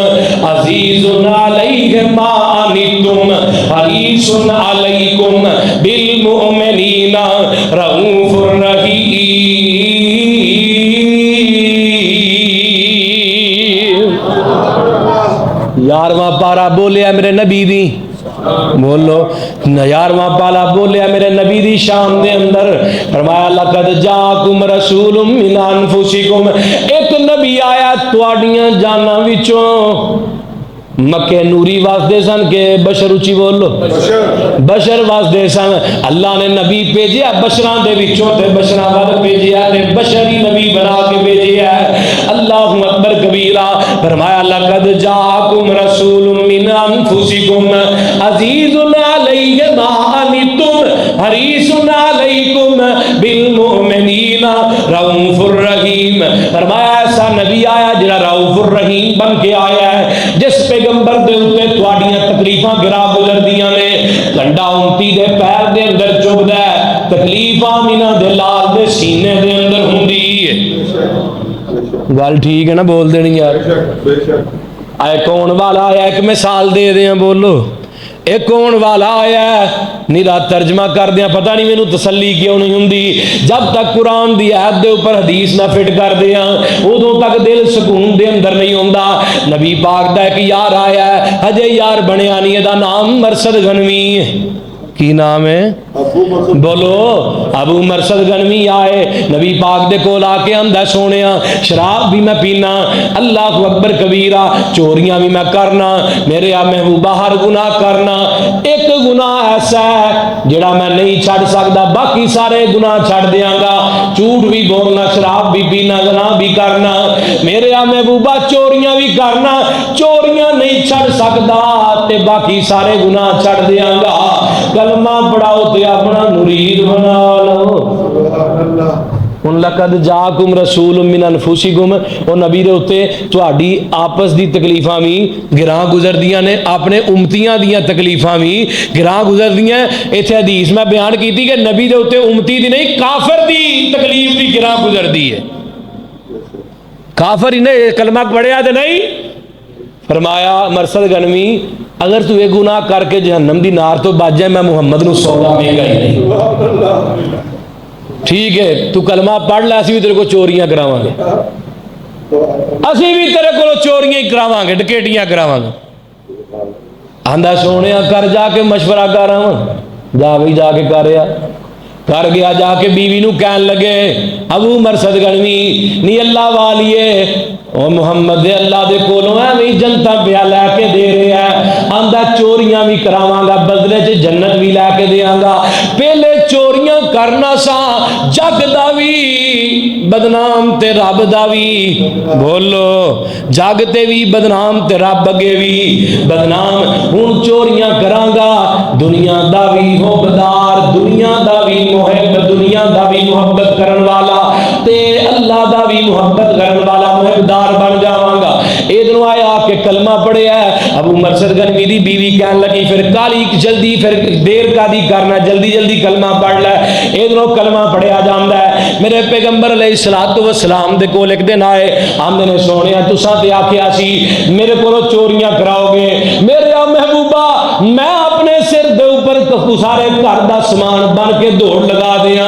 عزیز علیہ ما عنتم حریص علیکم بالمؤمنین رؤوف رحیم 11واں پارہ بولیا میرے نبی دی بولو 11واں پالا بولیا میرے نبی دی شان دے اندر فرمایا لقد جاءکم رسول من انفسکم ایک نبی آیا تواڈیاں جاناں وچوں مکے نوری واسدے سن کہ بشر اچھی بولو بشر واسدے سن اللہ نے نبی بھیجیا بشراں دے وچوں تے بشراں ود بھیجیا تے بشری نبی بنا کے بھیجیا اللہ اکبر کبیرہ فرمایا لقد جاءکم رسول من انفسکم عزیز علیہ ما عنتم حریص علیکم بالمؤمنین رؤوف الرحیم فرمایا ایسا نبی آیا جڑا رؤوف الرحیم بن کے آیا ہے جس پیغمبر دے اوتے تواڈیاں تکلیفاں گرا گزردیاں نے کنڈا اونٹی دے پیر دے اندر چبدا ہے تکلیفاں مینا دے لال دے سینے دے اندر ہوندی ہے گل ٹھیک ہے نا بول دینی یار اے کون والا آیا ایک مثال دے دیاں بولو ایک کون والا آیا ہے نیرا ترجمہ کر دیا پتہ نہیں مینوں تسلی کیوں نہیں ہوندی جب تک قرآن دی آیت دے اوپر حدیث نہ فٹ کر دیا ادوں تک دل سکون دے اندر نہیں ہوندا نبی پاک دا ایک یار آیا ہے ہجے یار بنیا نہیں دا نام مرشد غنوی کی نام ہے بولو ابو مرشد غنوی آئے نبی پاک دے کول آ کے آندا سونیا شراب بھی میں پینا اللہ اکبر کبیرہ چوریاں بھی میں کرنا میرے آ محبوبہ ہر گناہ کرنا ایک گناہ ایسا ہے جڑا میں نہیں چھڑ سکتا باقی سارے گناہ چھڑ دیاں گا جھوٹ بھی بولنا شراب بھی پینا گناہ بھی کرنا میرے آ محبوبہ چوریاں بھی کرنا چوریاں نہیں چھڑ سکتا تے باقی سارے گناہ چھڑ دیاں گا کلمہ پڑھاؤ تے اپنا مرید بنا لو ہن لقد جاکم رسول من انفسکم، او نبی دے اوتے تہاڈی آپس دی تکلیفاں بھی گراں گزردیاں نے، اپنے امتیاں دیاں تکلیفاں بھی گراں گزردیاں۔ ایتھے حدیث میں بیان کیتی کہ نبی دے اوتے امتی دی نہیں کافر دی تکلیف بھی گراں گزردی ہے۔ کافر ہی نے کلمہ پڑھیا تے نہیں، فرمایا مرسد گنوی اگر تو یہ گناہ کر کے جہنم دی نار تو بچ جائے، میں محمد نو سودا مہنگا ہی نہیں۔ ٹھیک ہے تو کلمہ پڑھ لے، اسی بھی تیرے کو چوریاں کراواں گے، اسی بھی تیرے کو چوریاں ہی کراواں گے، ڈکیٹیاں کراواں گے۔ آندا سونے کر جا کے مشورہ کر جا بھی جا کے کر گیا، جا کے بیوی نو کہن لگے ابو مرسد گنوی نی اللہ والیے او محمد دے اللہ دے کولوں ایویں جنتا پیا لے کے دے رہا ہے، آندا چوریاں بھی کراواں گا، بدلے چ جنت بھی لے کے دیاں گا۔ پہلے چوریاں کرنا سا، جگ دا بھی بدنام تے رب دا بھی، بولو جگ تے بھی بدنام تے رب اگے بھی بدنام۔ ہن چوریاں کراں گا، دنیا دا بھی حبدار، دنیا دا بھی محب، دنیا دا بھی محبت کرن والا تے اللہ دا بھی محبت کرن والا محبدار بن جاواں گا۔ ادھروں آیا کہ کلمہ پڑھیا ہے، ابو مرسد گنوی دی بیوی کہن لگی پھر کالی جلدی، پھر دیر کا دی کرنا، جلدی جلدی کلمہ پڑھ لے۔ ادھروں کلمہ پڑھیا جاندا ہے۔ میرے پیغمبر علیہ الصلوۃ والسلام دے کول ایک دن آئے، آندے نے سونیا تساں تے آکھیا سی میرے کولوں چوریاں کراؤ گے، میرے محبوبہ میں اپنے سر دے اوپر سارے گھر دا سامان بن کے دوڑ لگا دیاں،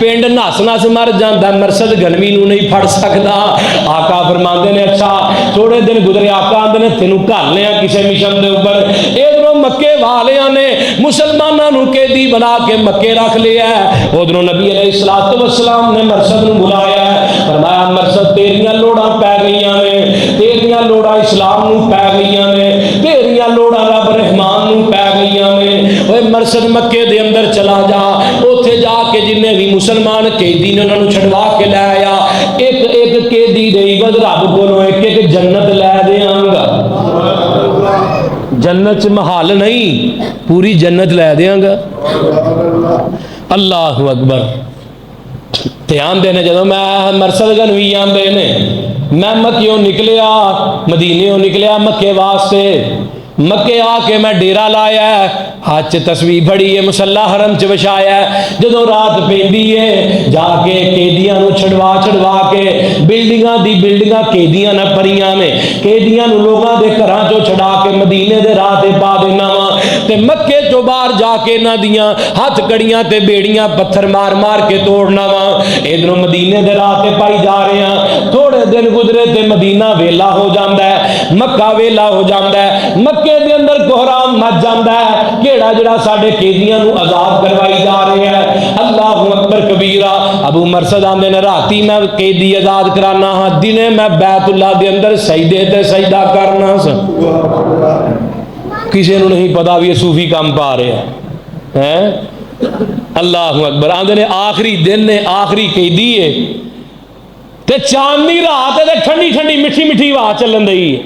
پنڈ نس نس مر جاندا، مرسد گنوی نو نہیں پھڑ سکدا۔ آقا فرماندے نے اچھا تھوڑے دن گزرے، آقا آندے نے تینوں گھل لیا کسے مشن دے اوپر۔ ادھروں مکے والیاں نے مسلماناں نو قیدی بنا کے مکے رکھ لیا ہے، ادھروں نبی علیہ الصلوۃ والسلام نے مرسد نو بلایا ہے، فرمایا مرسد تیریاں لوڑاں پے گئیاں نے، تیریاں لوڑاں اسلام نو پے گئیاں نے، تیریاں لوڑاں رب رحمان نو پے گئیاں نے۔ اوے مرسد مکے دے اندر چلا جا، اوتھے جا کے جننے بھی مسلمان قیدی نے انہاں نو چھڑوا کے لے آیا، ایک ایک قیدی دے عوض رب کولوں ایک ایک جنت لے دیاں گا۔ جنت محال نہیں، پوری جنت لے دیاں گا۔ اللہ اکبر۔ دھیان دینے جدوں میں مرسد گنوی آندے نے، میں مکیوں نکلیا، مدینیوں نکلیا مکے واسطے، مکے آ کے میں ڈیرا لایا ہے، ہاتھ تسبیح پڑھی ہے، مصلی حرم چ وچھایا ہے۔ جدوں رات پیندی ہے جا کے قیدیاں نو چھڑوا کے بلڈنگاں دی بلڈنگاں قیدیاں نہ پریاں نے، قیدیاں نو لوگاں دے گھراں چوں چھڑا کے مدینے دے راہ تے پا دینا وا، تے مکے چوں باہر جا کے انہاں دیاں ہتھ کڑیاں تے بیڑیاں پتھر مار مار کے توڑنا وا۔ ادھروں مدینے دے راہ تے پائی جا رہے ہیں، تھوڑے دن گزرے تے مدینہ ویلا ہو جاندا ہے، مکہ ویلا ہو جاندا ہے، مکے دے اندر کوہرام مچ جاندا ہے، کیڑا جڑا ساڈے قیدیاں نو آزاد کروائی جا رہے ہیں۔ اللہ اکبر کبیرہ۔ ابو مرسد آندے نے راتی میں قیدی آزاد کرانا ہاں، دنے میں بیت اللہ دے اندر سجدے تے سجدہ کرنا سا۔ کسی نو نہیں پتا بھی یہ صوفی کام پا رہے ہیں۔ اللہ اکبر۔ آندے نے آخری دن نے، آخری قیدی ہے تے چاندنی رات تے ٹھنڈی ٹھنڈی میٹھی میٹھی ہوا چلن رہی ہے۔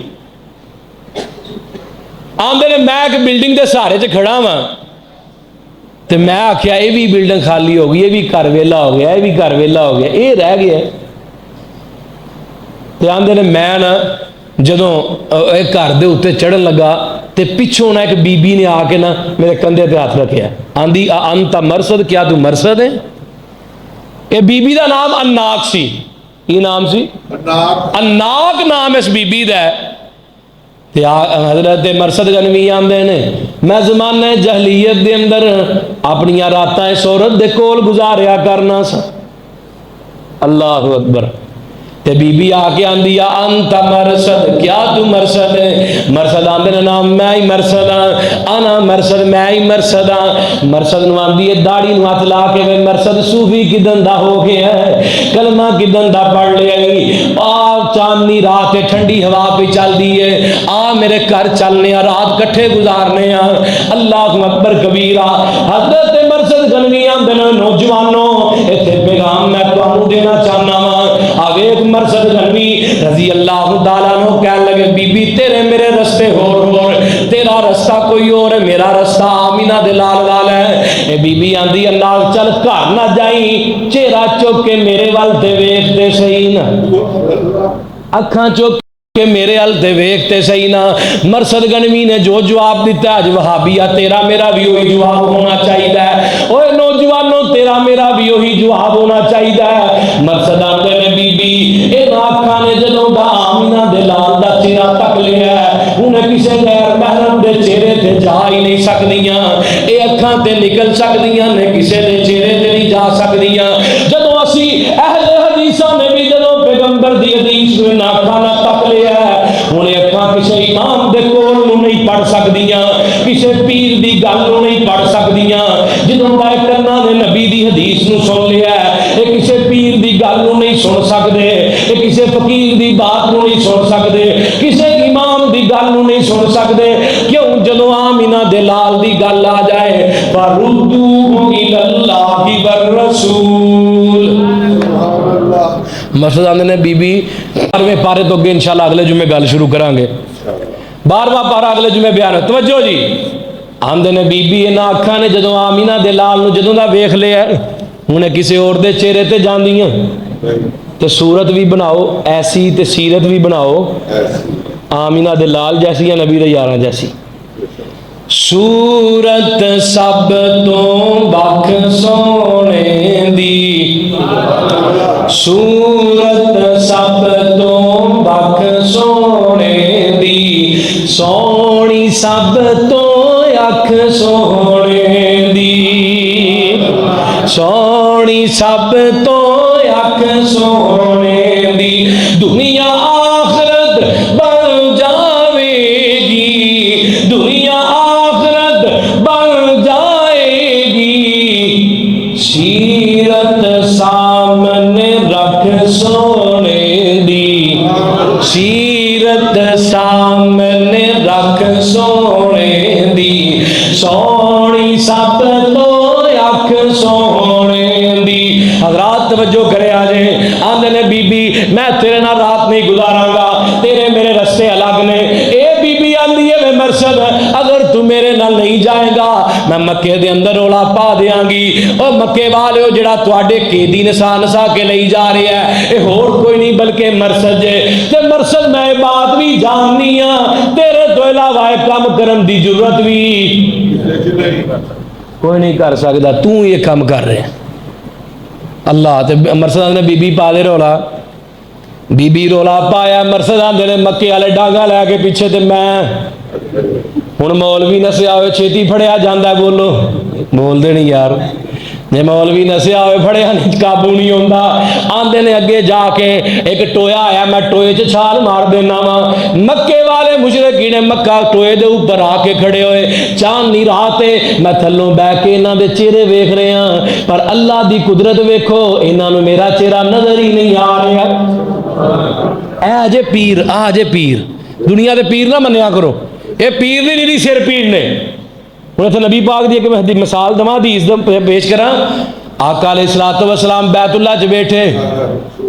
آندے نے میں ایک بلڈنگ دے سہارے چ کھڑا ہاں، تے میں آخیا یہ بھی بلڈنگ خالی ہو گئی، یہ بھی گھر ویلا ہو گیا، یہ بھی گھر ویلا ہو گیا، یہ رہ گیا۔ تے آندے نے میں نا جدوں گھر دے اتنے چڑھن لگا تے پچھوں نہ ایک بی بی نے آ کے نا میرے کندھے تے ہاتھ رکھیا، آندی انت مرسد، کیا تو مرسد ہے؟ یہ بی بی دا نام اناک سی۔ یہ نام سی اناک، نام اس بی بی دا ہے۔ حضرت مرسد گنوی آندے نے میں زمانہ جہلیت دے اندر اپنی راتاں اس عورت دے کول گزاریا کرنا سا۔ اللہ اکبر۔ تے بی بی آ کے آندی انت مرسد، کیا تو مرسد ہے؟ مرسد آندے نے نام میں ہی مرسد ہاں، انا مرسد، میں ہی مرسد ہاں۔ مرسد نو آندی ہے داڑھی نو ہاتھ لا کے وے مرسد صوفی کدن دا ہو گیا ہے، کلمہ کدن دا پڑھ لیا گی، آ چاندنی رات ٹھنڈی ہوا پہ چل دی ہے، آ میرے گھر چلنے رات کٹھے گزارنے ہاں۔ اللہ اکبر کبیرہ۔ حضرت مرسد گنوی آندے نے نوجوانوں ایتھے پیغام میں تانوں دینا چاہنا وا، آگے مرسد گنوی رضی اللہ تعالیٰ عنہ کہنے لگے بی بی تیرے میرے رستے ہور تیرا رستہ رستہ کوئی اور ہے، میرا رستہ آمینہ دے لال والا ہے۔ اے بی بی آندی نال چل گھر نہ جائیں، چہرہ چک کے میرے ول تے ویکھتے صحیح نا، اکھاں چک کہ میرے ال تے ویکھتے صحیح نا۔ مرشد گنوی نے جو جواب دیتا ہے، اج وہابیہ تیرا میرا بھی وہی جواب ہونا چاہیے۔ اوے نوجوانوں تیرا میرا بھی وہی جواب ہونا چاہیے۔ مرشد آندے نے بی بی انہاں اکھاں نے جدوں دا آمینہ دے لال دا چہرہ تک لیا ہے، انہیں کسے غیر محرم دے چہرے تے جا ہی نہیں سکدیاں، اے اکھاں تے نکل سکدیاں نے، کسے دے چہرے تے نہیں جا سکدیاں۔ جدوں اسی اہل حدیثاں نے بھی جدوں پیغمبر دی حدیث نوں نہ اکھاں نہ تک لیا، انہیں اکھاں کسے امام دے کول نوں نہیں پڑھ سکدیاں، کسے پیر دی گل نوں نہیں پڑھ سکدیاں۔ جدوں دے کناں نے نبی دی حدیث نوں سن لیا ہے، اے کسے پیر دی گل نوں نہیں سن سکدے، اے کسے فقیر دی بات نوں نہیں سن سکدے، کسے امام دی گل نوں نہیں سن سکدے۔ کیوں؟ جدوں آمینہ دے لال دی گل آ جائے، فَرُدُّوهُ إِلَى اللَّهِ وَالرَّسُولِ۔ مرشد آندے نے بی بی 12ویں پارے تو اگے انشاءاللہ اگلے جمعے گل شروع کریں گے، 12واں پارا اگلے جمعے بیان ہے، توجہ جی۔ آندے نے بی بی انہاں اکھاں نے جدوں آمینہ دے لال نو جدوں دا ویکھ لیا، انہیں کسی اور دے چہرے تے جاندیاں تے صورت بھی بناؤ ایسی تے سیرت بھی بناؤ آمینہ دے لال جیسی یا نبی دے یاراں جیسی۔ صورت سب تو بخ سونے دی، صورت سب تو بخ سونے دی، سونی سب تو اکھ سونے دی، سونی سب تو اکھ سونے دی، دنیا آخرت بن جاوے گی، دنیا آخرت بن جائے گی، سیرت سامنے رکھ سونے دی، سیرت سامنے رکھ سونے دی، سونی سب تو اکھ سونے دی۔ حضرات توجہ کرے آجے، آندے نے بی بی میں تیرے نہ رات نہیں گزاراں گا، تیرے میرے رستے الگ نے۔ اے بی بی آندی ہے میں مرشد اگر تو میرے نہ نہیں جائے گا میں مکے دے اندر رولا پا دیاں گی، اور مکے والے ہو جڑا تواڈے قیدی نسا نسا کے لئی جا رہے ہیں اے ہور کوئی نہیں بلکہ مرشد جے، تے مرشد میں بات بھی جاننی ہاں، تیرے تو علاوہ کام کرن دی ضرورت بھی کوئی نہیں کر سکتا، تو یہ کام کر رہے ہیں اللہ۔ تے مرشد نے بی بی پا دے رولا، بی بی رولا پایا، مرشد آندے نے مکے والے ڈانگا لے کے پیچھے، تے میں ہن مولوی نسیا ہوئے چھیتی پھڑیا جاندا ہے، بولو بول دے نہیں یار، جے مولوی نسیا ہوئے پھڑیا نہیں قابو نہیں ہوندا۔ آندے نے اگے جا کے ایک ٹویا آیا، میں ٹوئے چ چھال مار دینا وا، مکے والے مشرکی نے مکہ ٹوئے دے اوپر آ کے کھڑے ہوئے، چاندنی رات ہے، میں تھلوں بہ کے انہاں دے چہرے ویکھ رہے ہاں، پر اللہ دی قدرت ویکھو انہاں نوں میرا چہرہ نظر ہی نہیں آ رہا۔ اے جے پیر، آ جے پیر، دنیا دے پیر نہ منیا کرو، اے پیر نہیں نہیں سر پیر نے۔ انہیں تو نبی پاک دی ایک مثال دما حدیث پیش کراں، آقا علیہ الصلوۃ والسلام بیت اللہ چ بیٹھے،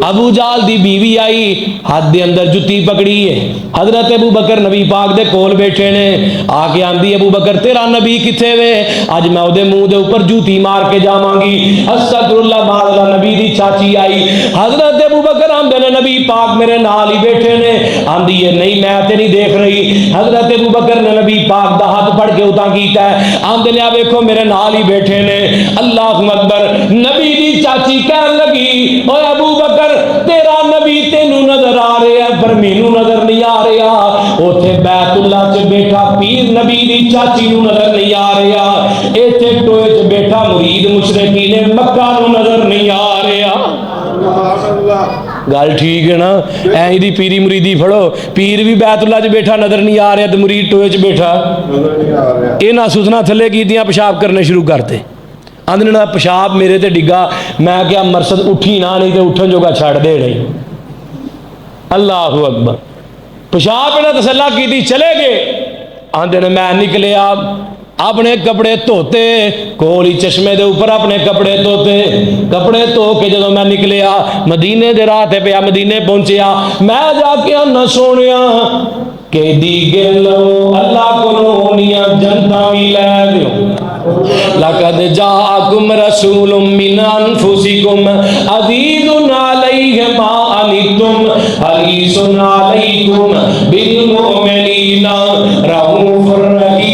ابو جال دی بیوی آئی، ہاتھ دے اندر جتی پکڑی ہے، حضرت ابو بکر نبی پاک دے کول بیٹھے نے، آ کے آندی ابو بکر تیرا نبی کتھے وے، اج میں اودے منہ دے اوپر جوتی مار کے جاواں گی، استغفر اللہ معاذ اللہ۔ نبی دی چاچی آئی، حضرت ابو بکر آندے نے نبی پاک میرے نال ہی بیٹھے نے، آندی ہے نہیں میں تے نہیں دیکھ رہی، حضرت ابو بکر نے نبی پاک دا ہاتھ پھڑ کے اتاں کیتا ہے، آندے نے ویکھو میرے نال ہی بیٹھے نے، اللہ اکبر۔ نبی دی چاچی کہن لگی اوے ابو بکر تیرا نبی تینوں نظر آ رہا ہے پر مینوں نظر نہیں آ رہا، اوتھے بیت اللہ چ بیٹھا پیر نبی دی چاچی نوں نظر نہیں آ رہا، ایتھے ٹوئے چ بیٹھا مرید مشرکین مکہ نوں نظر نہیں آ رہا۔ گل ٹھیک ہے نا؟ ایں دی پیری مریدی پھڑو، پیر بھی بیت اللہ چ بیٹھا نظر نہیں آ رہا تے مرید ٹوئے چ بیٹھا اے نہ سوچنا تھلے کیتیاں پیشاب کرنے شروع کرتے، آندے نے پیشاب میرے تے ڈگا، میں کیا مرشد اٹھی نہ نہیں تے اٹھن جوگا چھڑ دے نہیں، اللہ اکبر۔ پیشاب نے تسلا کی چلے گئے، آندے نے میں نکلیا اپنے کپڑے دھوتے، کول ہی چشمے دے اوپر اپنے کپڑے دھوتے، کپڑے دھو کے جدوں میں نکلیا مدینے دے راہ تے پیا، مدینے پہنچیا، میں جا کے نہ سونیا کہ دیگر لو اللہ کو نونیاں جنتا بھی لے دیو لَقَدْ جَاءَكُمْ رَسُولٌ مِّنْ أَنفُسِكُمْ عَزِيزٌ عَلَيْهِ مَا عَنِتُّمْ حَرِيصٌ عَلَيْكُمْ بِالْمُؤْمِنِينَ رَءُوفٌ رَحِيمٌ۔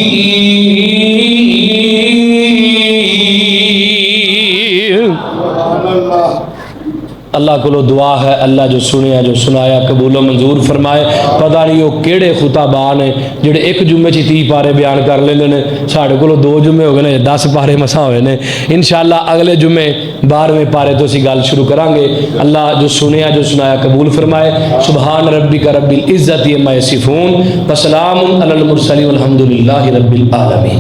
اللہ کو دعا ہے اللہ جو سنیا جو سنایا قبول و منظور فرمائے۔ پتہ نہیں وہ کیڑے خطابان ہیں جڑے ایک جمعے چی 30 پارے بیان کر لیندے نے، ساڑھے کو 2 جمعے ہو گئے نے 10 پارے مسا ہوئے نے۔ انشاءاللہ اگلے جمعے 12ویں پارے تو اسی گل شروع کرانگے۔ اللہ جو سنیا جو سنایا قبول فرمائے۔ سبحان ربک رب العزت عما یصفون وسلام علی المرسلین والحمدللہ رب العالمین۔